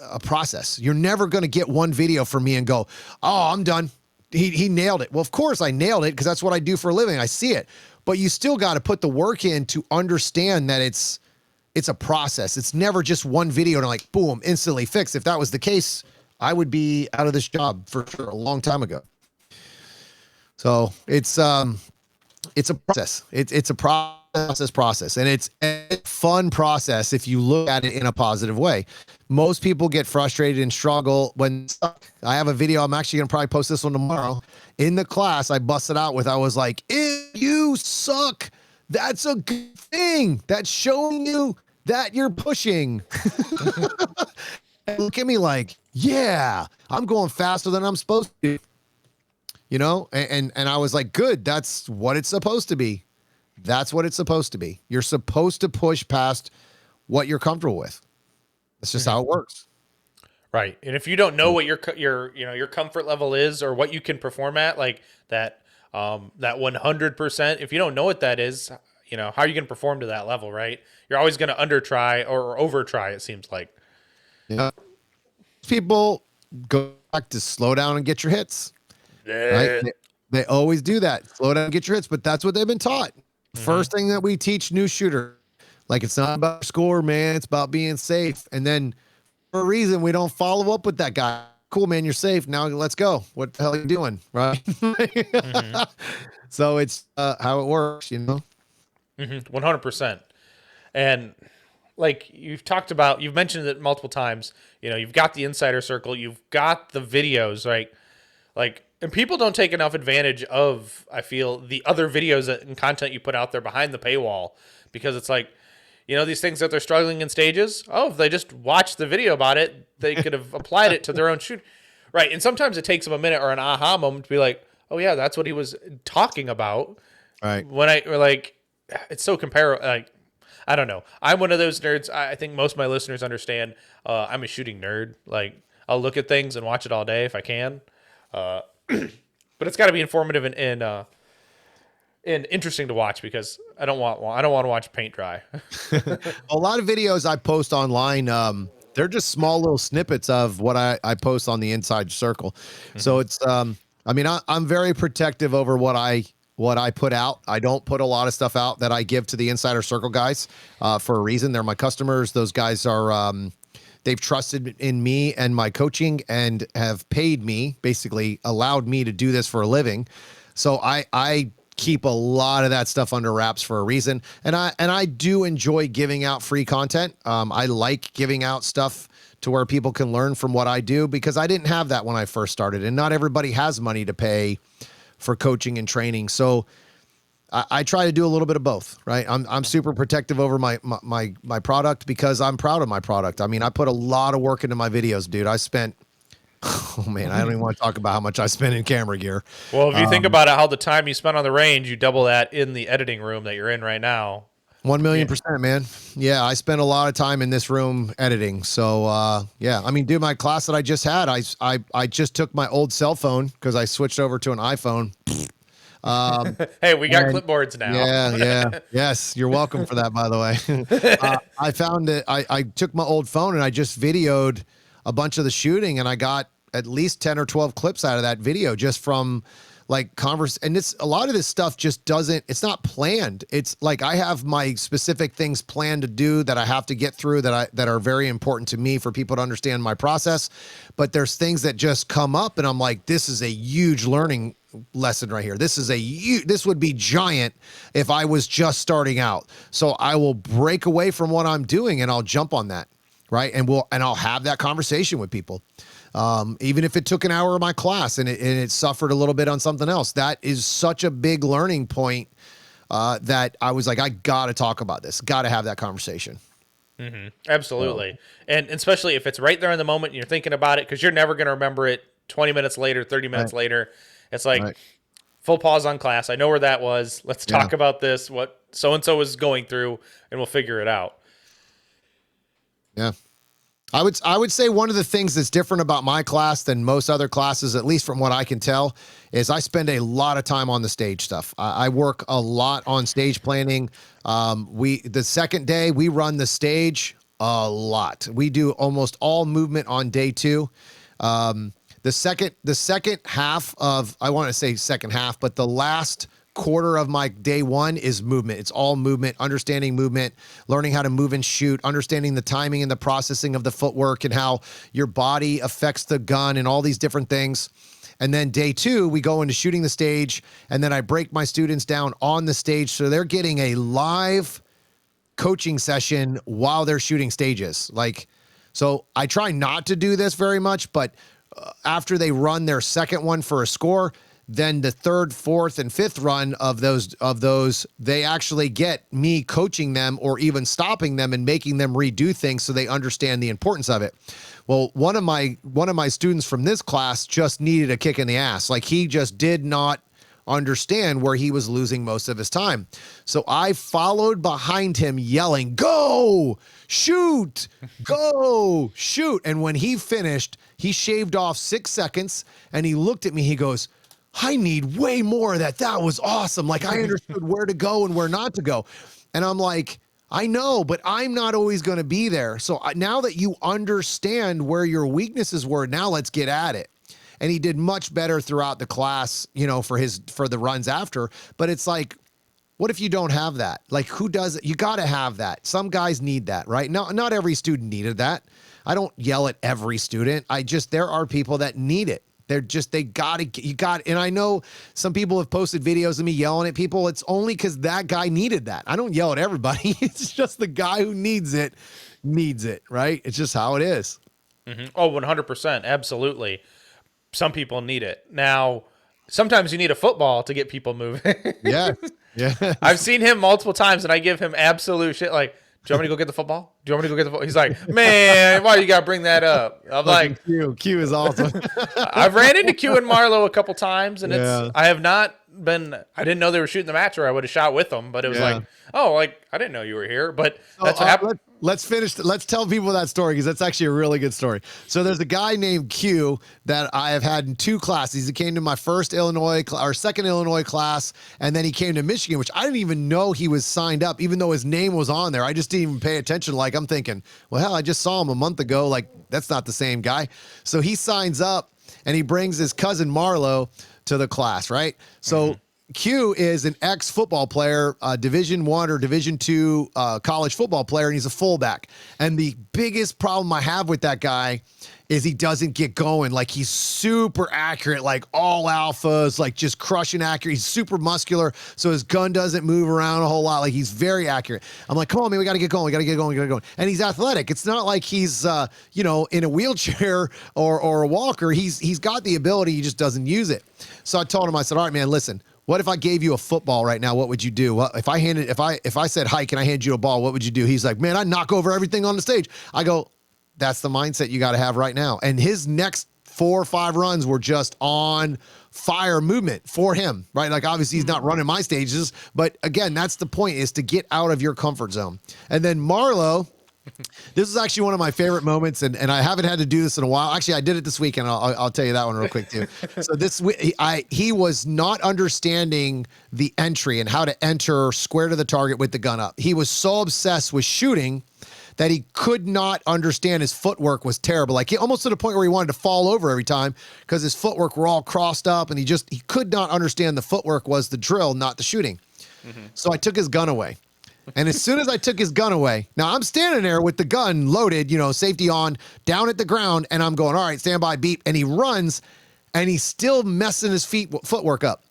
a process. You're never going to get one video from me and go, oh, I'm done. He nailed it. Well, of course I nailed it because that's what I do for a living. I see it. But you still got to put the work in to understand that it's a process. It's never just one video and like, boom, instantly fixed. If that was the case, I would be out of this job for sure a long time ago. So it's a process. It's a process, and it's a fun process if you look at it in a positive way. Most people get frustrated and struggle when I have a video. I'm actually going to probably post this one tomorrow. In the class, I busted out with, I was like, if you suck, that's a good thing. That's showing you that you're pushing. And look at me like, yeah, I'm going faster than I'm supposed to. You know, and I was like, good, that's what it's supposed to be. That's what it's supposed to be. You're supposed to push past what you're comfortable with. That's just how it works. Right. And if you don't know what your comfort level is or what you can perform at, like that 100%, if you don't know what that is, how are you going to perform to that level, right? You're always going to under try or over try, it seems like. Yeah. People go back to slow down and get your hits. Right? They always do that. Slow down and get your hits, but that's what they've been taught. First thing that we teach new shooter, like it's not about score, man. It's about being safe. And then for a reason, we don't follow up with that guy. Cool, man, you're safe. Now let's go. What the hell are you doing? Right. So it's how it works, 100%. And like you've mentioned it multiple times, you've got the insider circle, you've got the videos, right? Like, and people don't take enough advantage of, I feel, the other videos and content you put out there behind the paywall, because it's like, these things that they're struggling in stages. Oh, if they just watched the video about it, they could have applied it to their own shoot. Right. And sometimes it takes them a minute or an aha moment to be like, oh yeah, that's what he was talking about. Right. It's so comparable. Like, I don't know. I'm one of those nerds. I think most of my listeners understand. I'm a shooting nerd. Like, I'll look at things and watch it all day if I can. But it's got to be informative and interesting to watch, because I don't want to watch paint dry. A lot of videos I post online, they're just small little snippets of what I post on the Inside Circle. So it's I'm very protective over what I put out. I don't put a lot of stuff out that I give to the Insider Circle guys for a reason. They're my customers. Those guys are they've trusted in me and my coaching and have paid me, basically allowed me to do this for a living. So I keep a lot of that stuff under wraps for a reason. And I do enjoy giving out free content. I like giving out stuff to where people can learn from what I do, because I didn't have that when I first started, and not everybody has money to pay for coaching and training. So I try to do a little bit of both, right? I'm super protective over my product, because I'm proud of my product. I mean, I put a lot of work into my videos, dude. I spent, oh man, I don't even want to talk about how much I spent in camera gear. Well, if you think about it, how the time you spent on the range, you double that in the editing room that you're in right now. 1,000,000%, man. Yeah, I spent a lot of time in this room editing. So yeah, I mean, dude, my class that I just had, I just took my old cell phone because I switched over to an iPhone. Hey, we got clipboards now. Yeah. Yes, you're welcome for that, by the way. I found that I took my old phone and I just videoed a bunch of the shooting, and I got at least 10 or 12 clips out of that video just from like and a lot of this stuff just it's not planned. It's like I have my specific things planned to do that I have to get through that are very important to me for people to understand my process. But there's things that just come up and I'm like, this is a huge learning lesson right here. This would be giant if I was just starting out. So I will break away from what I'm doing and I'll jump on that. Right. And I'll have that conversation with people. Even if it took an hour of my class and it suffered a little bit on something else, that is such a big learning point that I was like, I got to talk about this, got to have that conversation. Mm-hmm. Absolutely. And especially if it's right there in the moment and you're thinking about it, because you're never going to remember it 20 minutes later, 30 minutes later. It's like full pause on class. I know where that was. Let's talk about this, what so-and-so is going through, and we'll figure it out. Yeah. I would say one of the things that's different about my class than most other classes, at least from what I can tell, is I spend a lot of time on the stage stuff. I work a lot on stage planning. The second day we run the stage a lot. We do almost all movement on day 2. The second half of, I want to say second half, but the last quarter of my day 1 is movement. It's all movement, understanding movement, learning how to move and shoot, understanding the timing and the processing of the footwork and how your body affects the gun and all these different things. And then day 2, we go into shooting the stage, and then I break my students down on the stage. So they're getting a live coaching session while they're shooting stages. So I try not to do this very much, but after they run their second one for a score, then the third, fourth, and fifth run of those, they actually get me coaching them or even stopping them and making them redo things so they understand the importance of it. Well, one of my students from this class just needed a kick in the ass. He just did not understand where he was losing most of his time. So I followed behind him yelling, "Go, shoot, go, shoot." And when he finished, he shaved off 6 seconds and he looked at me. He goes, "I need way more of that. That was awesome. I understood where to go and where not to go." And I'm like, I know, but I'm not always going to be there. So now that you understand where your weaknesses were, now let's get at it. And he did much better throughout the class, for the runs after. But it's what if you don't have that? Who does it? You got to have that. Some guys need that, right? Not every student needed that. I don't yell at every student. There are people that need it. And I know some people have posted videos of me yelling at people. It's only because that guy needed that. I don't yell at everybody. It's just the guy who needs it, right? It's just how it is. Mm-hmm. Oh, 100%. Absolutely. Some people need it. Now, sometimes you need a football to get people moving. Yeah. Yeah. I've seen him multiple times and I give him absolute shit. Do you want me to go get the football? Do you want me to go get the football? He's like, "Man, why you got to bring that up?" I'm like, Q is awesome. I've ran into Q and Marlo a couple times, and Yeah. I have not been, I didn't know they were shooting the match or I would have shot with them, but it was I didn't know you were here, but that's what happened. Let's finish. Let's tell people that story because that's actually a really good story. So there's a guy named Q that I have had in 2 classes. He came to my first second Illinois class, and then he came to Michigan, which I didn't even know he was signed up, even though his name was on there. I just didn't even pay attention. I'm thinking, well, hell, I just saw him a month ago. That's not the same guy. So he signs up, and he brings his cousin Marlo to the class, right? So Q is an ex-football player, Division I or Division II college football player, and he's a fullback. And the biggest problem I have with that guy is he doesn't get going. He's super accurate, all alphas, just crushing accurate. He's super muscular, so his gun doesn't move around a whole lot. He's very accurate. I'm like, come on, man, we got to get going. We got to get going. We got to get going. And he's athletic. It's not like he's, in a wheelchair or a walker. He's got the ability. He just doesn't use it. So I told him, I said, all right, man, listen. What if I gave you a football right now? What would you do? If I said, "Hi, can I hand you a ball?" What would you do? He's like, "Man, I'd knock over everything on the stage." I go, that's the mindset you got to have right now. And his next 4 or 5 runs were just on fire movement for him, right? Obviously he's not running my stages, but again, that's the point, is to get out of your comfort zone. And then Marlo, this is actually one of my favorite moments, and I haven't had to do this in a while. Actually, I did it this week, and I'll tell you that one real quick too. So he was not understanding the entry and how to enter square to the target with the gun up. He was so obsessed with shooting that he could not understand his footwork was terrible. Almost to the point where he wanted to fall over every time because his footwork were all crossed up, and he could not understand the footwork was the drill, not the shooting. So I took his gun away. And as soon as I took his gun away, now I'm standing there with the gun loaded, safety on, down at the ground, and I'm going, all right, stand by, beep. And he runs, and he's still messing his footwork up.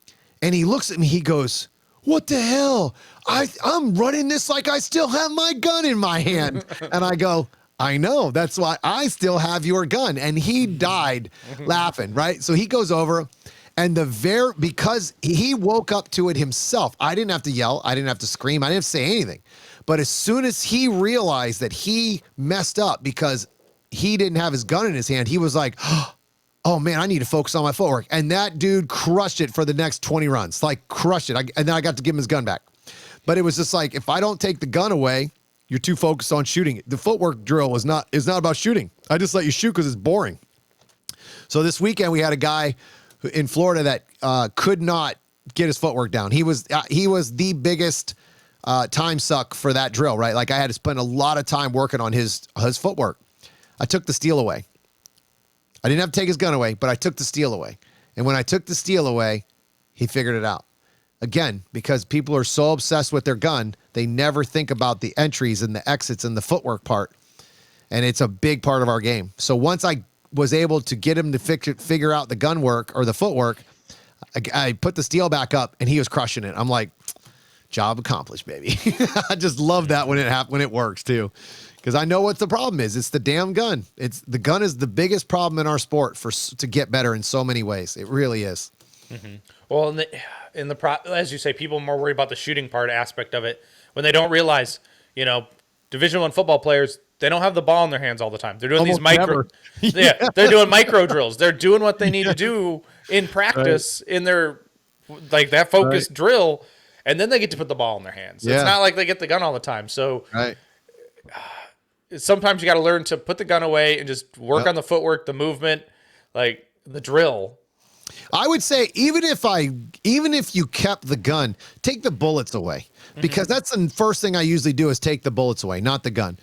And he looks at me, he goes, "What the hell? I'm running this like I still have my gun in my hand." And I go, "I know, that's why I still have your gun." And he died laughing, right? So he goes over, and because he woke up to it himself. I didn't have to yell. I didn't have to scream. I didn't have to say anything. But as soon as he realized that he messed up because he didn't have his gun in his hand, he was like, "Oh man, I need to focus on my footwork." And that dude crushed it for the next 20 runs, crushed it. And then I got to give him his gun back. But it was just if I don't take the gun away, you're too focused on shooting it. The footwork drill is not about shooting. I just let you shoot because it's boring. So this weekend we had a guy in Florida that could not get his footwork down. He was the biggest time suck for that drill, right? Like I had to spend a lot of time working on his footwork. I took the steel away. I didn't have to take his gun away, but I took the steel away. And when I took the steel away, he figured it out. Again, because people are so obsessed with their gun, they never think about the entries and the exits and the footwork part. And it's a big part of our game. So once I was able to get him to figure out the gun work or the footwork, I put the steel back up and he was crushing it. I'm like, job accomplished, baby. I just love that when it works too. Because I know what the problem is. It's the damn gun. The gun is the biggest problem in our sport to get better in so many ways. It really is. Mm-hmm. Well, as you say, people are more worried about the shooting part aspect of it when they don't realize, Division I football players, they don't have the ball in their hands all the time. They're doing Almost these micro, yeah. they're doing micro drills. They're doing what they need to do in practice in their that focused drill, and then they get to put the ball in their hands. It's not like they get the gun all the time. So sometimes you got to learn to put the gun away and just work on the footwork, the movement, like the drill. I would say even if you kept the gun, take the bullets away, because that's the first thing I usually do is take the bullets away, not the gun.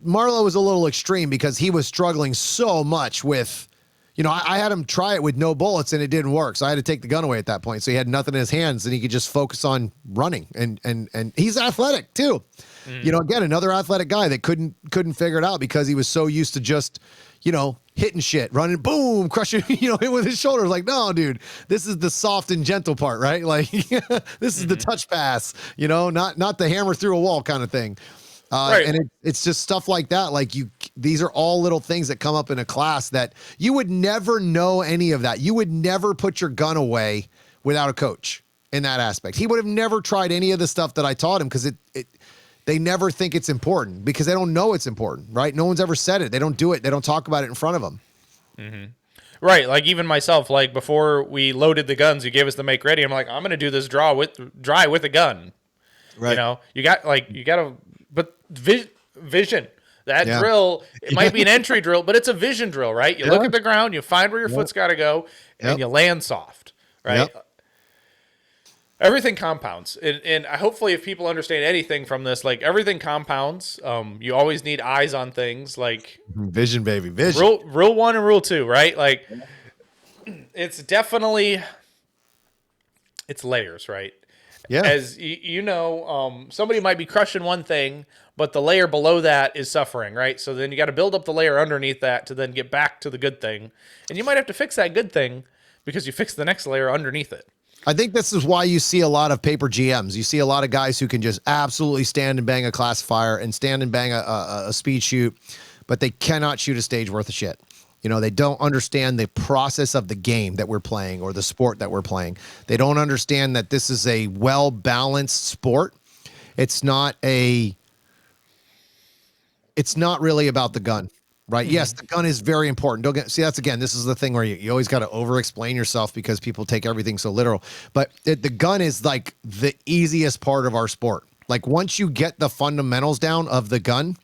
Marlo was a little extreme because he was struggling so much with, I had him try it with no bullets and it didn't work. So I had to take the gun away at that point. So he had nothing in his hands and he could just focus on running, and he's athletic too. Again, another athletic guy that couldn't figure it out because he was so used to just, hitting shit, running, boom, crushing, hit with his shoulders. Like, no, dude, this is the soft and gentle part, right? Like, this is the touch pass, not the hammer through a wall kind of thing. And it's just stuff like that. Like these are all little things that come up in a class that you would never know any of that. You would never put your gun away without a coach in that aspect. He would have never tried any of the stuff that I taught him because they never think it's important because they don't know it's important, right? No one's ever said it. They don't do it. They don't talk about it in front of them. Mm-hmm. Right. Like even myself, like before we loaded the guns, you gave us the make ready. I'm like, I'm going to do this dry with a gun. Right. You got to, but vision, that drill, it might be an entry drill, but it's a vision drill, right? You look at the ground, you find where your foot's got to go, and you land soft, right? Everything compounds. And hopefully if people understand anything from this, like everything compounds. You always need eyes on things, like vision, baby, vision. Rule 1 and rule 2, right? Like it's definitely, it's layers, right? Yeah. As somebody might be crushing one thing, but the layer below that is suffering, right? So then you got to build up the layer underneath that to then get back to the good thing. And you might have to fix that good thing because you fix the next layer underneath it. I think this is why you see a lot of paper GMs. You see a lot of guys who can just absolutely stand and bang a classifier and stand and bang a speed shoot, but they cannot shoot a stage worth of shit. They don't understand the process of the game that we're playing or the sport that we're playing. They don't understand that this is a well-balanced sport. It's not really about the gun, right? Mm-hmm. Yes, the gun is very important. This is the thing where you always got to over-explain yourself because people take everything so literal. But the gun is like the easiest part of our sport. Like once you get the fundamentals down of the gun,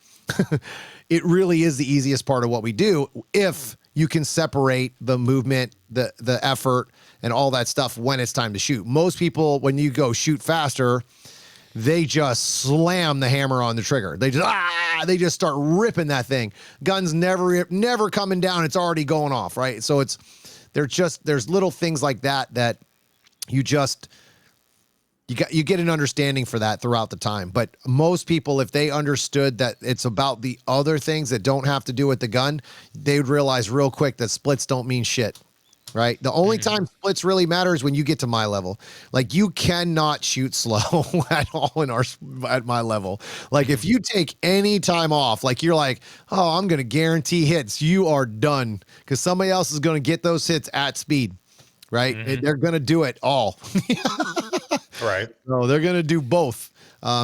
it really is the easiest part of what we do if you can separate the movement, the effort, and all that stuff when it's time to shoot. Most people, when you go shoot faster, they just slam the hammer on the trigger. They just start ripping that thing. Guns never coming down. It's already going off, right? So there's little things like that you get an understanding for that throughout the time. But most people, if they understood that it's about the other things that don't have to do with the gun, they would realize real quick that splits don't mean shit. Right? The only time splits really matter is when you get to my level. Like you cannot shoot slow at all at my level. Like if you take any time off, like you're like, oh, I'm going to guarantee hits. You are done because somebody else is going to get those hits at speed. Right? Mm-hmm. They're going to do it all. Right. So they're going to do both.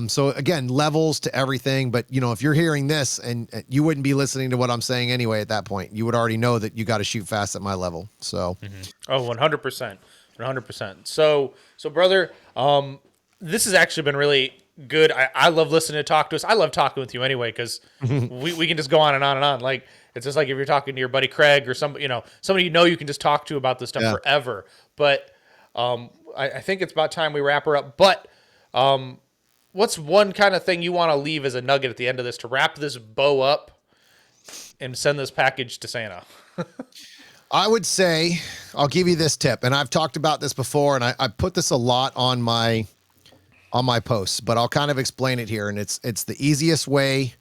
So again, levels to everything. But if you're hearing this and you wouldn't be listening to what I'm saying anyway, at that point, you would already know that you got to shoot fast at my level. So, Oh, 100%, 100%. So brother, this has actually been really good. I love listening to talk to us. I love talking with you anyway, cause we can just go on and on and on. Like, it's just like if you're talking to your buddy Craig or somebody you can just talk to about this stuff forever. But, I think it's about time we wrap her up, but What's one kind of thing you want to leave as a nugget at the end of this to wrap this bow up and send this package to Santa? I would say, I'll give you this tip, and I've talked about this before, and I put this a lot on my posts, but I'll kind of explain it here. And it's the easiest way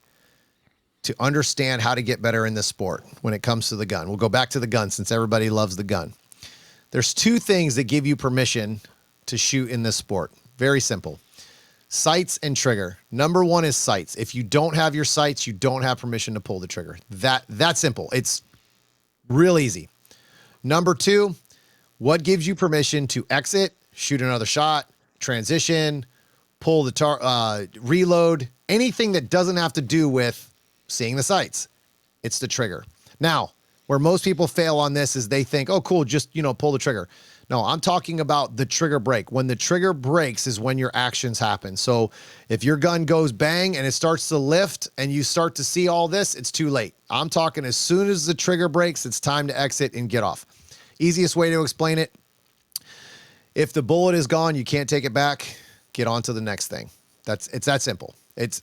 to understand how to get better in this sport when it comes to the gun. We'll go back to the gun since everybody loves the gun. There's two things that give you permission to shoot in this sport. Very simple. Sights and trigger. Number one is sights. If you don't have your sights, you don't have permission to pull the trigger. That's simple. It's real easy. Number two, what gives you permission to exit, shoot another shot, transition, pull the reload, anything that doesn't have to do with seeing the sights? It's the trigger. Now, where most people fail on this is they think, oh, cool, just, pull the trigger. No, I'm talking about the trigger break. When the trigger breaks is when your actions happen. So if your gun goes bang and it starts to lift and you start to see all this, it's too late. I'm talking as soon as the trigger breaks, it's time to exit and get off. Easiest way to explain it, if the bullet is gone, you can't take it back, get on to the next thing. It's that simple.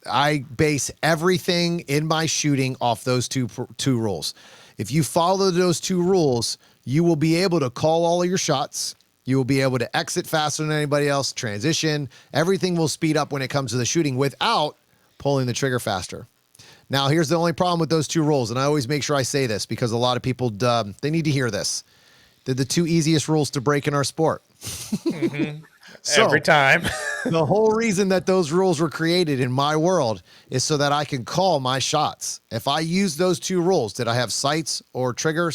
I base everything in my shooting off those two rules. If you follow those two rules, you will be able to call all of your shots. You will be able to exit faster than anybody else, transition. Everything will speed up when it comes to the shooting without pulling the trigger faster. Now, here's the only problem with those two rules, and I always make sure I say this because a lot of people, they need to hear this. They're the two easiest rules to break in our sport. Mm-hmm. So, every time. The whole reason that those rules were created in my world is so that I can call my shots. If I use those two rules, did I have sights or trigger?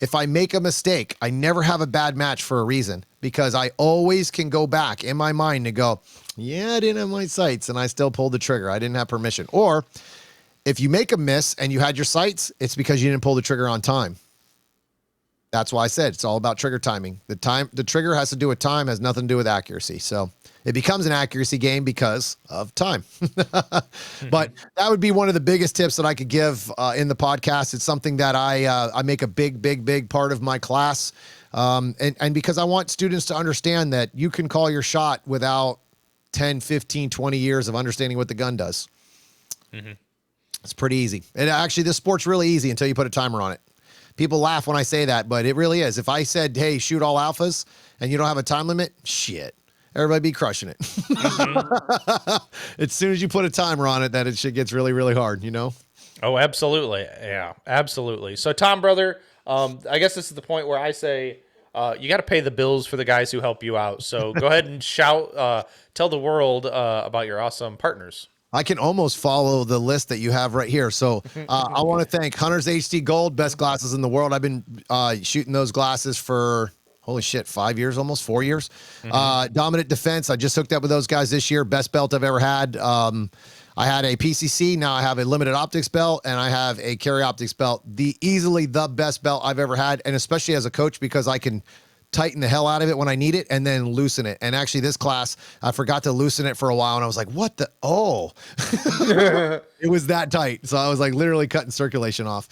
If I make a mistake, I never have a bad match for a reason because I always can go back in my mind and go, yeah, I didn't have my sights and I still pulled the trigger. I didn't have permission. Or if you make a miss and you had your sights, it's because you didn't pull the trigger on time. That's why I said it's all about trigger timing. The trigger has to do with time, has nothing to do with accuracy. So it becomes an accuracy game because of time. But that would be one of the biggest tips that I could give in the podcast. It's something that I make a big part of my class. And because I want students to understand that you can call your shot without 10, 15, 20 years of understanding what the gun does. Mm-hmm. It's pretty easy. And actually, this sport's really easy until you put a timer on it. People laugh when I say that, but it really is. If I said, hey, shoot all alphas and you don't have a time limit, shit, everybody be crushing it. Mm-hmm. As soon as you put a timer on it, that shit gets really, really hard, Oh, absolutely. Yeah, absolutely. So, Tom, brother, I guess this is the point where I say you got to pay the bills for the guys who help you out. So go ahead and tell the world about your awesome partners. I can almost follow the list that you have right here. So I want to thank Hunter's HD Gold, best glasses in the world. I've been shooting those glasses for, holy shit, 5 years, almost 4 years. Mm-hmm. Dominant Defense, I just hooked up with those guys this year. Best belt I've ever had. I had a PCC, now I have a limited optics belt, and I have a carry optics belt. Easily the best belt I've ever had, and especially as a coach because I can tighten the hell out of it when I need it and then loosen it. And actually this class, I forgot to loosen it for a while and I was like, what the, it was that tight. So I was like literally cutting circulation off.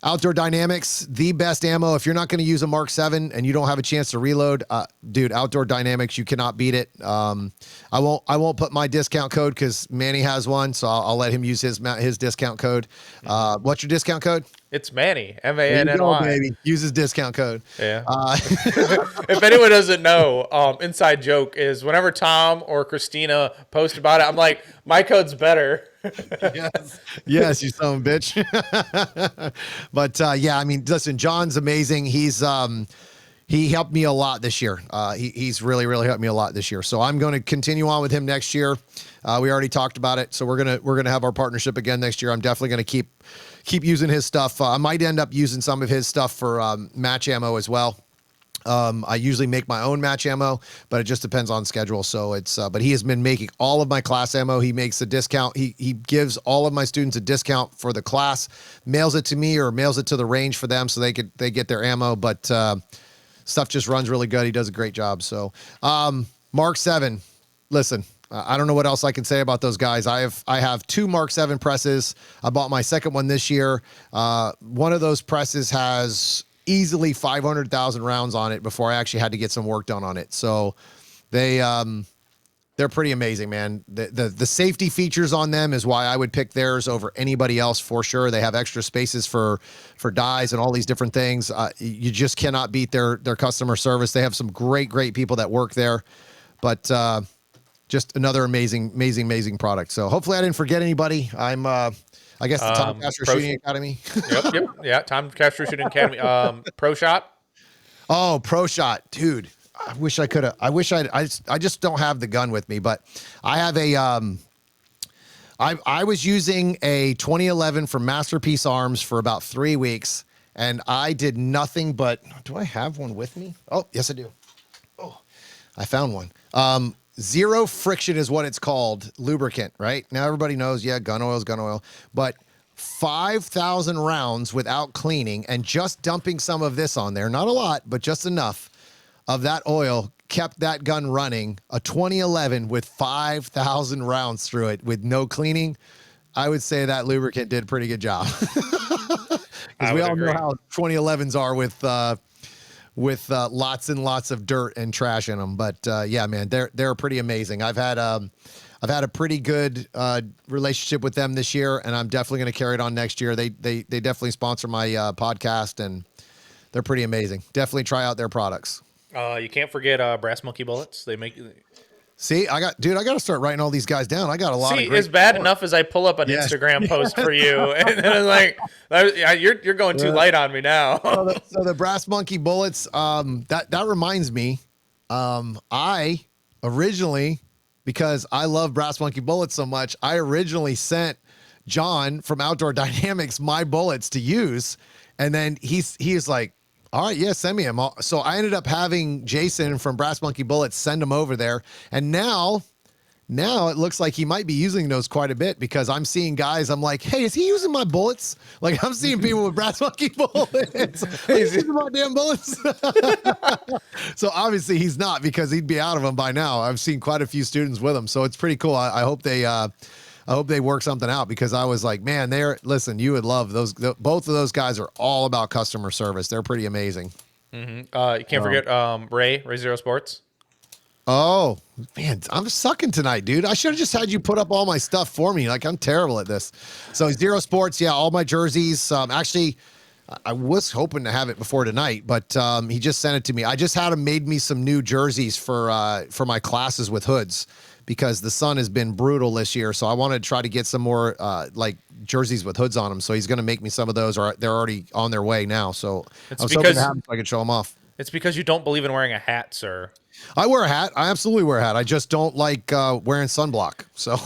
Outdoor Dynamics, the best ammo. If you're not going to use a Mark 7 and you don't have a chance to reload, dude, Outdoor Dynamics, you cannot beat it. I won't put my discount code because Manny has one, so I'll let him use his discount code. What's your discount code? It's Manny, M-A-N-N-Y. Baby. Use his discount code. Yeah. If anyone doesn't know, inside joke is whenever Tom or Christina post about it, I'm like, my code's better. Yes, you son of a bitch. But yeah, I mean, listen, John's amazing. He helped me a lot this year. He's really helped me a lot this year. So I'm going to continue on with him next year. We already talked about it. So we're gonna have our partnership again next year. I'm definitely gonna keep using his stuff. I might end up using some of his stuff for match ammo as well. I usually make my own match ammo, but it just depends on schedule. So but he has been making all of my class ammo. He makes a discount. He gives all of my students a discount for the class, mails it to me or mails it to the range for them so they get their ammo. But stuff just runs really good. He does a great job. So Mark 7, listen, I don't know what else I can say about those guys. I have 2 Mark 7 presses. I bought my second one this year. One of those presses has easily 500,000 rounds on it before I actually had to get some work done on it. So They're pretty amazing, man. The safety features on them is why I would pick theirs over anybody else for sure. They have extra spaces for dyes and all these different things. You just cannot beat their customer service. They have some great people that work there, but just another amazing product. So hopefully I didn't forget anybody. I'm I guess the Tom Castro Shooting Academy. Yep. Yeah, Tom Castro Shooting Academy. Pro Shot. Oh, Pro Shot, dude. I wish I could have. I just don't have the gun with me, but I have a I was using a 2011 from Masterpiece Arms for about 3 weeks, and I did nothing but. Do I have one with me? Oh, yes, I do. Oh, I found one. Zero friction is what it's called, lubricant, right? Now everybody knows, yeah, gun oil, but 5,000 rounds without cleaning and just dumping some of this on there, not a lot, but just enough of that oil kept that gun running. A 2011 with 5,000 rounds through it with no cleaning. I would say that lubricant did a pretty good job. Because we all know how 2011s are with lots and lots of dirt and trash in them. But yeah, man, they're pretty amazing. I've had a pretty good relationship with them this year, and I'm definitely going to carry it on next year. They definitely sponsor my podcast, and they're pretty amazing. Definitely try out their products. You can't forget Brass Monkey bullets. They make. See, I got to start writing all these guys down. I got a lot. See, it's bad enough as I pull up an Instagram post for you, and then like, you're going too light on me now. So the Brass Monkey bullets. That reminds me. I originally, because I love Brass Monkey bullets so much, I originally sent John from Outdoor Dynamics my bullets to use, and then he's like, all right, yeah, send me them. So I ended up having Jason from Brass Monkey Bullets send them over there. And now it looks like he might be using those quite a bit, because I'm seeing guys, I'm like, hey, is he using my bullets? Like, I'm seeing people with Brass Monkey Bullets. He's using my damn bullets. So obviously he's not, because he'd be out of them by now. I've seen quite a few students with them. So it's pretty cool. I hope they work something out, because I was like, man, listen, you would love those. Both of those guys are all about customer service. They're pretty amazing. Mm-hmm. You can't forget Ray Zero Sports. Oh, man, I'm sucking tonight, dude. I should have just had you put up all my stuff for me. Like, I'm terrible at this. So Zero Sports, yeah, all my jerseys. Actually, I was hoping to have it before tonight, but he just sent it to me. I just had him made me some new jerseys for my classes with hoods, because the sun has been brutal this year. So I wanted to try to get some more like jerseys with hoods on them. So he's going to make me some of those, or they're already on their way now. So I was hoping to have them so I could show them off. It's because you don't believe in wearing a hat, sir. I wear a hat. I absolutely wear a hat. I just don't like wearing sunblock. So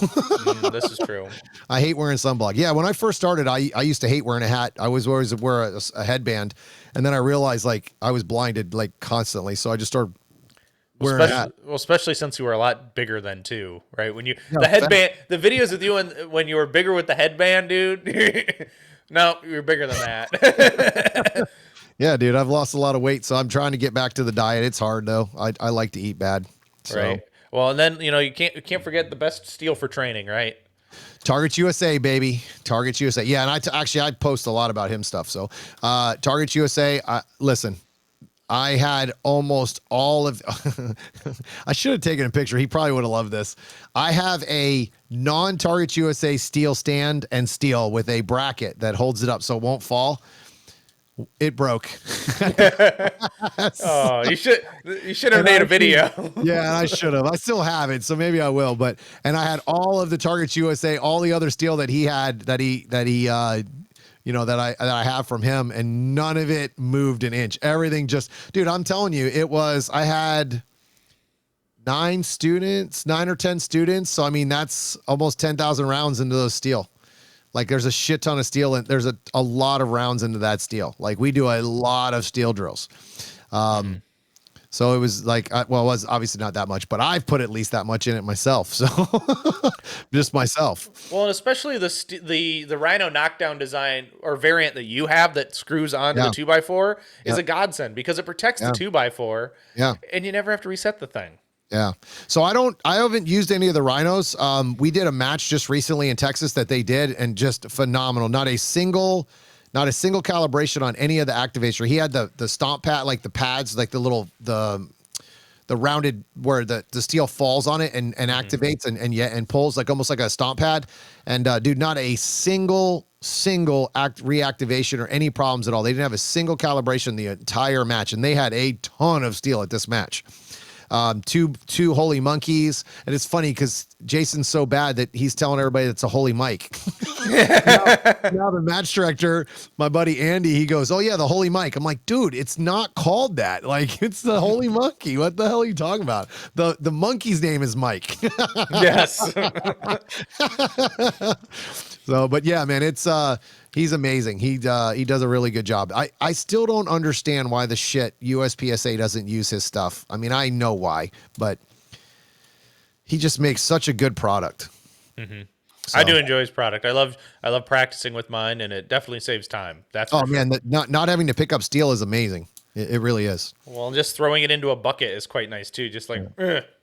this is true. I hate wearing sunblock. Yeah, when I first started, I used to hate wearing a hat. I was always wear a headband, and then I realized like I was blinded like constantly. So I just started wearing a hat. Well, especially since you were a lot bigger then too, right? When the headband, the videos with you when you were bigger with the headband, dude. No, you were bigger than that. Yeah, dude, I've lost a lot of weight, so I'm trying to get back to the diet. It's hard though. I like to eat bad. So. Right. Well, and then you can't forget the best steel for training, right? Targets USA, baby. Targets USA. Yeah, and I post a lot about him stuff. So, Targets USA. Listen, I had almost all of. I should have taken a picture. He probably would have loved this. I have a non-Targets USA steel stand and steel with a bracket that holds it up so it won't fall. It broke. Oh, you should have made a video. Yeah, and I should have. I still have it, so maybe I will. And I had all of the Targets USA, all the other steel that he had, that I have from him, and none of it moved an inch. Everything just, dude, I'm telling you, I had 9 or 10 students. So I mean, that's almost 10,000 rounds into those steel. Like, there's a shit ton of steel, and there's a lot of rounds into that steel. Like, we do a lot of steel drills. So it was like, it was obviously not that much, but I've put at least that much in it myself. So just myself. Well, and especially the Rhino knockdown design or variant that you have that screws onto the 2x4 is a godsend, because it protects the 2x4. Yeah. And you never have to reset the thing. Yeah. So I haven't used any of the Rhinos. We did a match just recently in Texas that they did, and just phenomenal. Not a single calibration on any of the activator. He had the stomp pad, like the pads, like the the rounded where the steel falls on it and activates and pulls like almost like a stomp pad. And dude, not a single reactivation or any problems at all. They didn't have a single calibration the entire match, and they had a ton of steel at this match. Two holy monkeys, and it's funny because Jason's so bad that he's telling everybody it's a holy mic. now the match director, my buddy Andy, he goes, "Oh yeah, the holy mic." I'm like, dude, it's not called that. Like, it's the holy monkey. What the hell are you talking about? The monkey's name is Mike. Yes. So, but yeah, man, it's he's amazing. He does a really good job. I still don't understand why the shit USPSA doesn't use his stuff. I mean, I know why, but he just makes such a good product. So. I do enjoy his product. I love practicing with mine, and it definitely saves time. That's for sure. Man, not having to pick up steel is amazing. It really is. Well, just throwing it into a bucket is quite nice too. Just like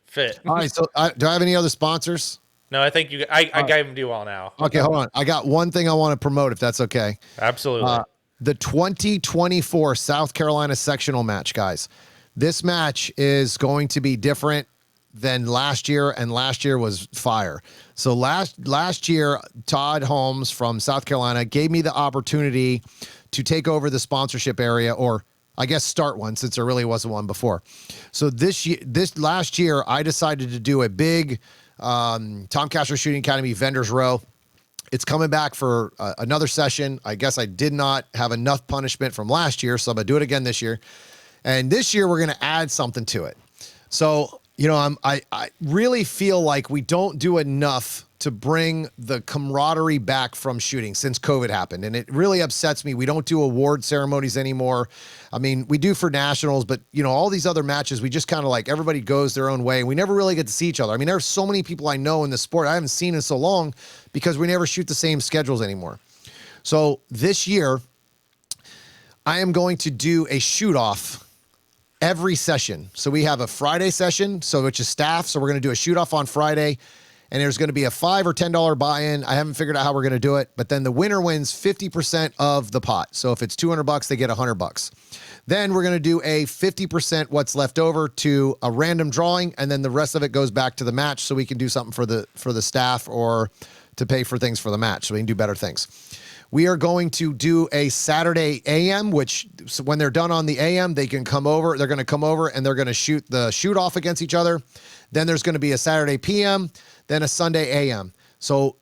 fit. All right, so do I have any other sponsors? No, I think I gave them to you all now. Okay, hold on. I got one thing I want to promote, if that's okay. Absolutely. The 2024 South Carolina sectional match, guys. This match is going to be different than last year, and last year was fire. So last year, Todd Holmes from South Carolina gave me the opportunity to take over the sponsorship area, or I guess start one, since there really wasn't one before. So this last year, I decided to do a big Tom Castro Shooting Academy Vendors Row. It's coming back for another session. I guess I did not have enough punishment from last year, so I'm gonna do it again this year. And this year we're gonna add something to it. So, you know, I really feel like we don't do enough to bring the camaraderie back from shooting since COVID happened. And it really upsets me. We don't do award ceremonies anymore. I mean, we do for nationals, but you know, all these other matches, we just kind of like everybody goes their own way. We never really get to see each other. I mean, there's so many people I know in the sport I haven't seen in so long because we never shoot the same schedules anymore. So this year, I am going to do a shoot off every session. So we have a Friday session, which is staff. So we're going to do a shoot off on Friday. And there's going to be a $5 or $10 buy-in. I haven't figured out how we're going to do it, but then the winner wins 50% of the pot. So if it's $200, they get $100. Then we're going to do a 50% what's left over to a random drawing, and then the rest of it goes back to the match, so we can do something for the staff or to pay for things for the match, so we can do better things. We are going to do a Saturday AM, which when they're done on the AM, they can come over. They're going to come over and they're going to shoot off against each other. Then there's going to be a Saturday PM, then a Sunday AM. So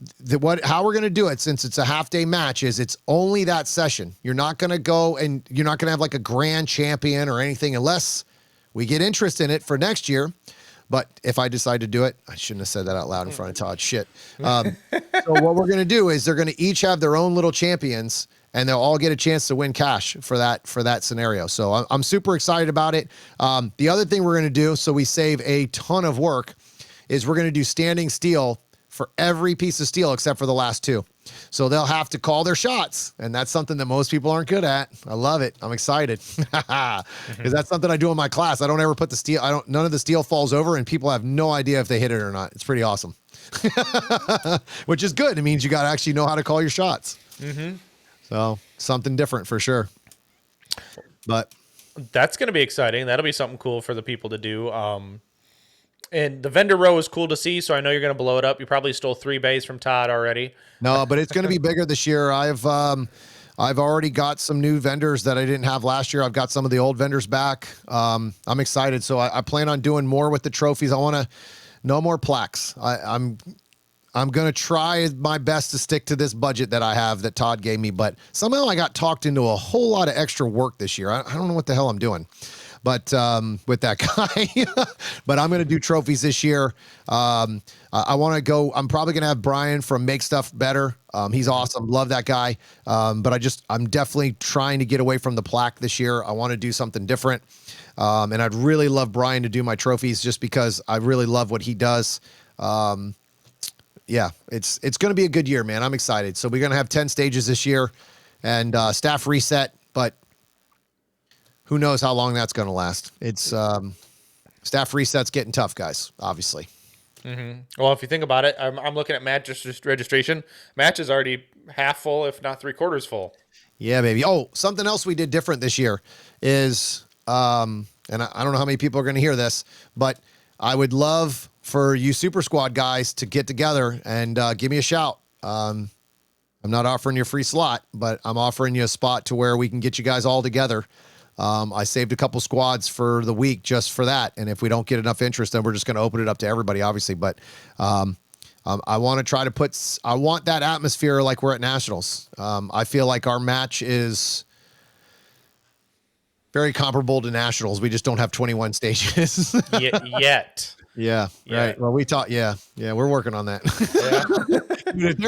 how we're going to do it, since it's a half-day match, is it's only that session. You're not going to go and you're not going to have like a grand champion or anything unless we get interest in it for next year. But if I decide to do it, I shouldn't have said that out loud in front of Todd. Shit. So what we're going to do is they're going to each have their own little champions, and they'll all get a chance to win cash for that scenario. So I'm super excited about it. The other thing we're going to do, so we save a ton of work, is we're going to do standing steel for every piece of steel except for the last two. So they'll have to call their shots, and that's something that most people aren't good at. I love it. I'm excited because that's something I do in my class. I don't ever put the steel. None of the steel falls over, and people have no idea if they hit it or not. It's pretty awesome, which is good. It means you got to actually know how to call your shots. So something different for sure. But that's going to be exciting. That'll be something cool for the people to do. And the vendor row is cool to see, so I know you're going to blow it up. You probably stole 3 bays from Todd already. No, but it's going to be bigger this year. I've already got some new vendors that I didn't have last year. I've got some of the old vendors back. I'm excited. So I plan on doing more with the trophies. No more plaques. I'm going to try my best to stick to this budget that I have that Todd gave me, but somehow I got talked into a whole lot of extra work this year. I don't know what the hell I'm doing. But with that guy, but I'm going to do trophies this year. I want to go. I'm probably going to have Brian from Make Stuff Better. He's awesome. Love that guy. But I'm definitely trying to get away from the plaque this year. I want to do something different. And I'd really love Brian to do my trophies just because I really love what he does. Yeah, it's going to be a good year, man. I'm excited. So we're going to have 10 stages this year and staff reset, but who knows how long that's going to last. It's staff reset's getting tough, guys, obviously. Well, if you think about it, I'm looking at match registration. Match is already half full, if not 3/4 full. Yeah, baby. Oh, something else we did different this year is and I don't know how many people are going to hear this, but I would love for you Super Squad guys to get together and give me a shout. I'm not offering you a free slot, but I'm offering you a spot to where we can get you guys all together. I saved a couple squads for the week just for that. And if we don't get enough interest, then we're just going to open it up to everybody, obviously. But I want to try to I want that atmosphere like we're at Nationals. I feel like our match is very comparable to Nationals. We just don't have 21 stages. Yet. Yeah, right. Well, we're working on that. Yeah. Dude,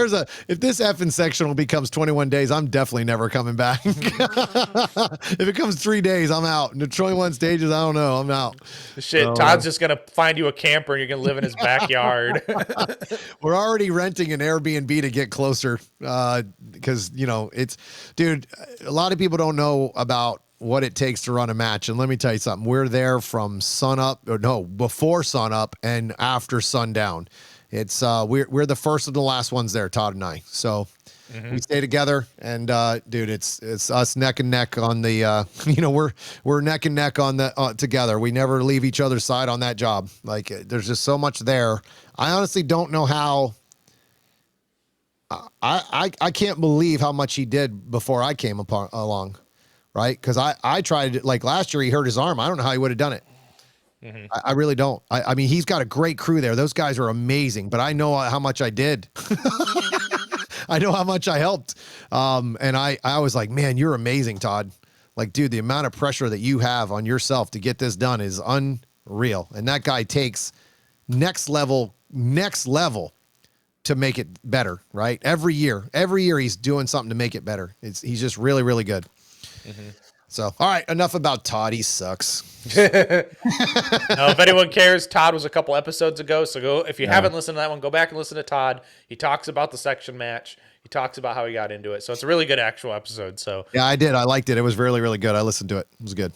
if this effing sectional becomes 21 days, I'm definitely never coming back. If it comes 3 days, I'm out. And the 21 stages, I don't know. I'm out. Shit, so, Todd's just gonna find you a camper and you're gonna live in his backyard. We're already renting an Airbnb to get closer. Because dude, a lot of people don't know about what it takes to run a match. And let me tell you something. We're there from before sunup and after sundown. It's we're the first of the last ones there, Todd and I. So we stay together, and dude, it's us neck and neck on the we're neck and neck on the together. We never leave each other's side on that job. Like there's just so much there. I honestly don't know how. I can't believe how much he did before I came along. Right? Because I tried, like last year, he hurt his arm. I don't know how he would have done it. I really don't. I mean, he's got a great crew there. Those guys are amazing, but I know how much I did. I know how much I helped. And I was like, man, you're amazing, Todd. Like, dude, the amount of pressure that you have on yourself to get this done is unreal. And that guy takes next level to make it better, right? Every year he's doing something to make it better. He's just really, really good. So, all right, enough about Todd. He sucks. If anyone cares, Todd was a couple episodes ago. So go, if you haven't listened to that one, go back and listen to Todd. He talks about the section match. He talks about how he got into it. So it's a really good actual episode. So yeah, I did. I liked it. It was really, really good. I listened to it. It was good.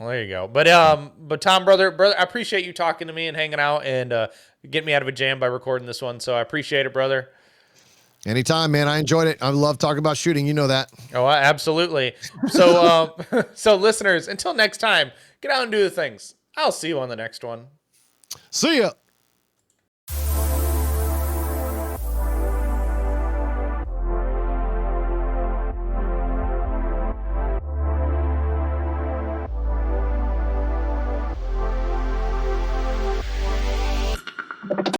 Well, there you go. But Tom, brother, I appreciate you talking to me and hanging out and getting me out of a jam by recording this one. So I appreciate it, brother. Anytime, man. I enjoyed it. I love talking about shooting. You know that. Oh, absolutely. So, so listeners, until next time, get out and do the things. I'll see you on the next one. See ya.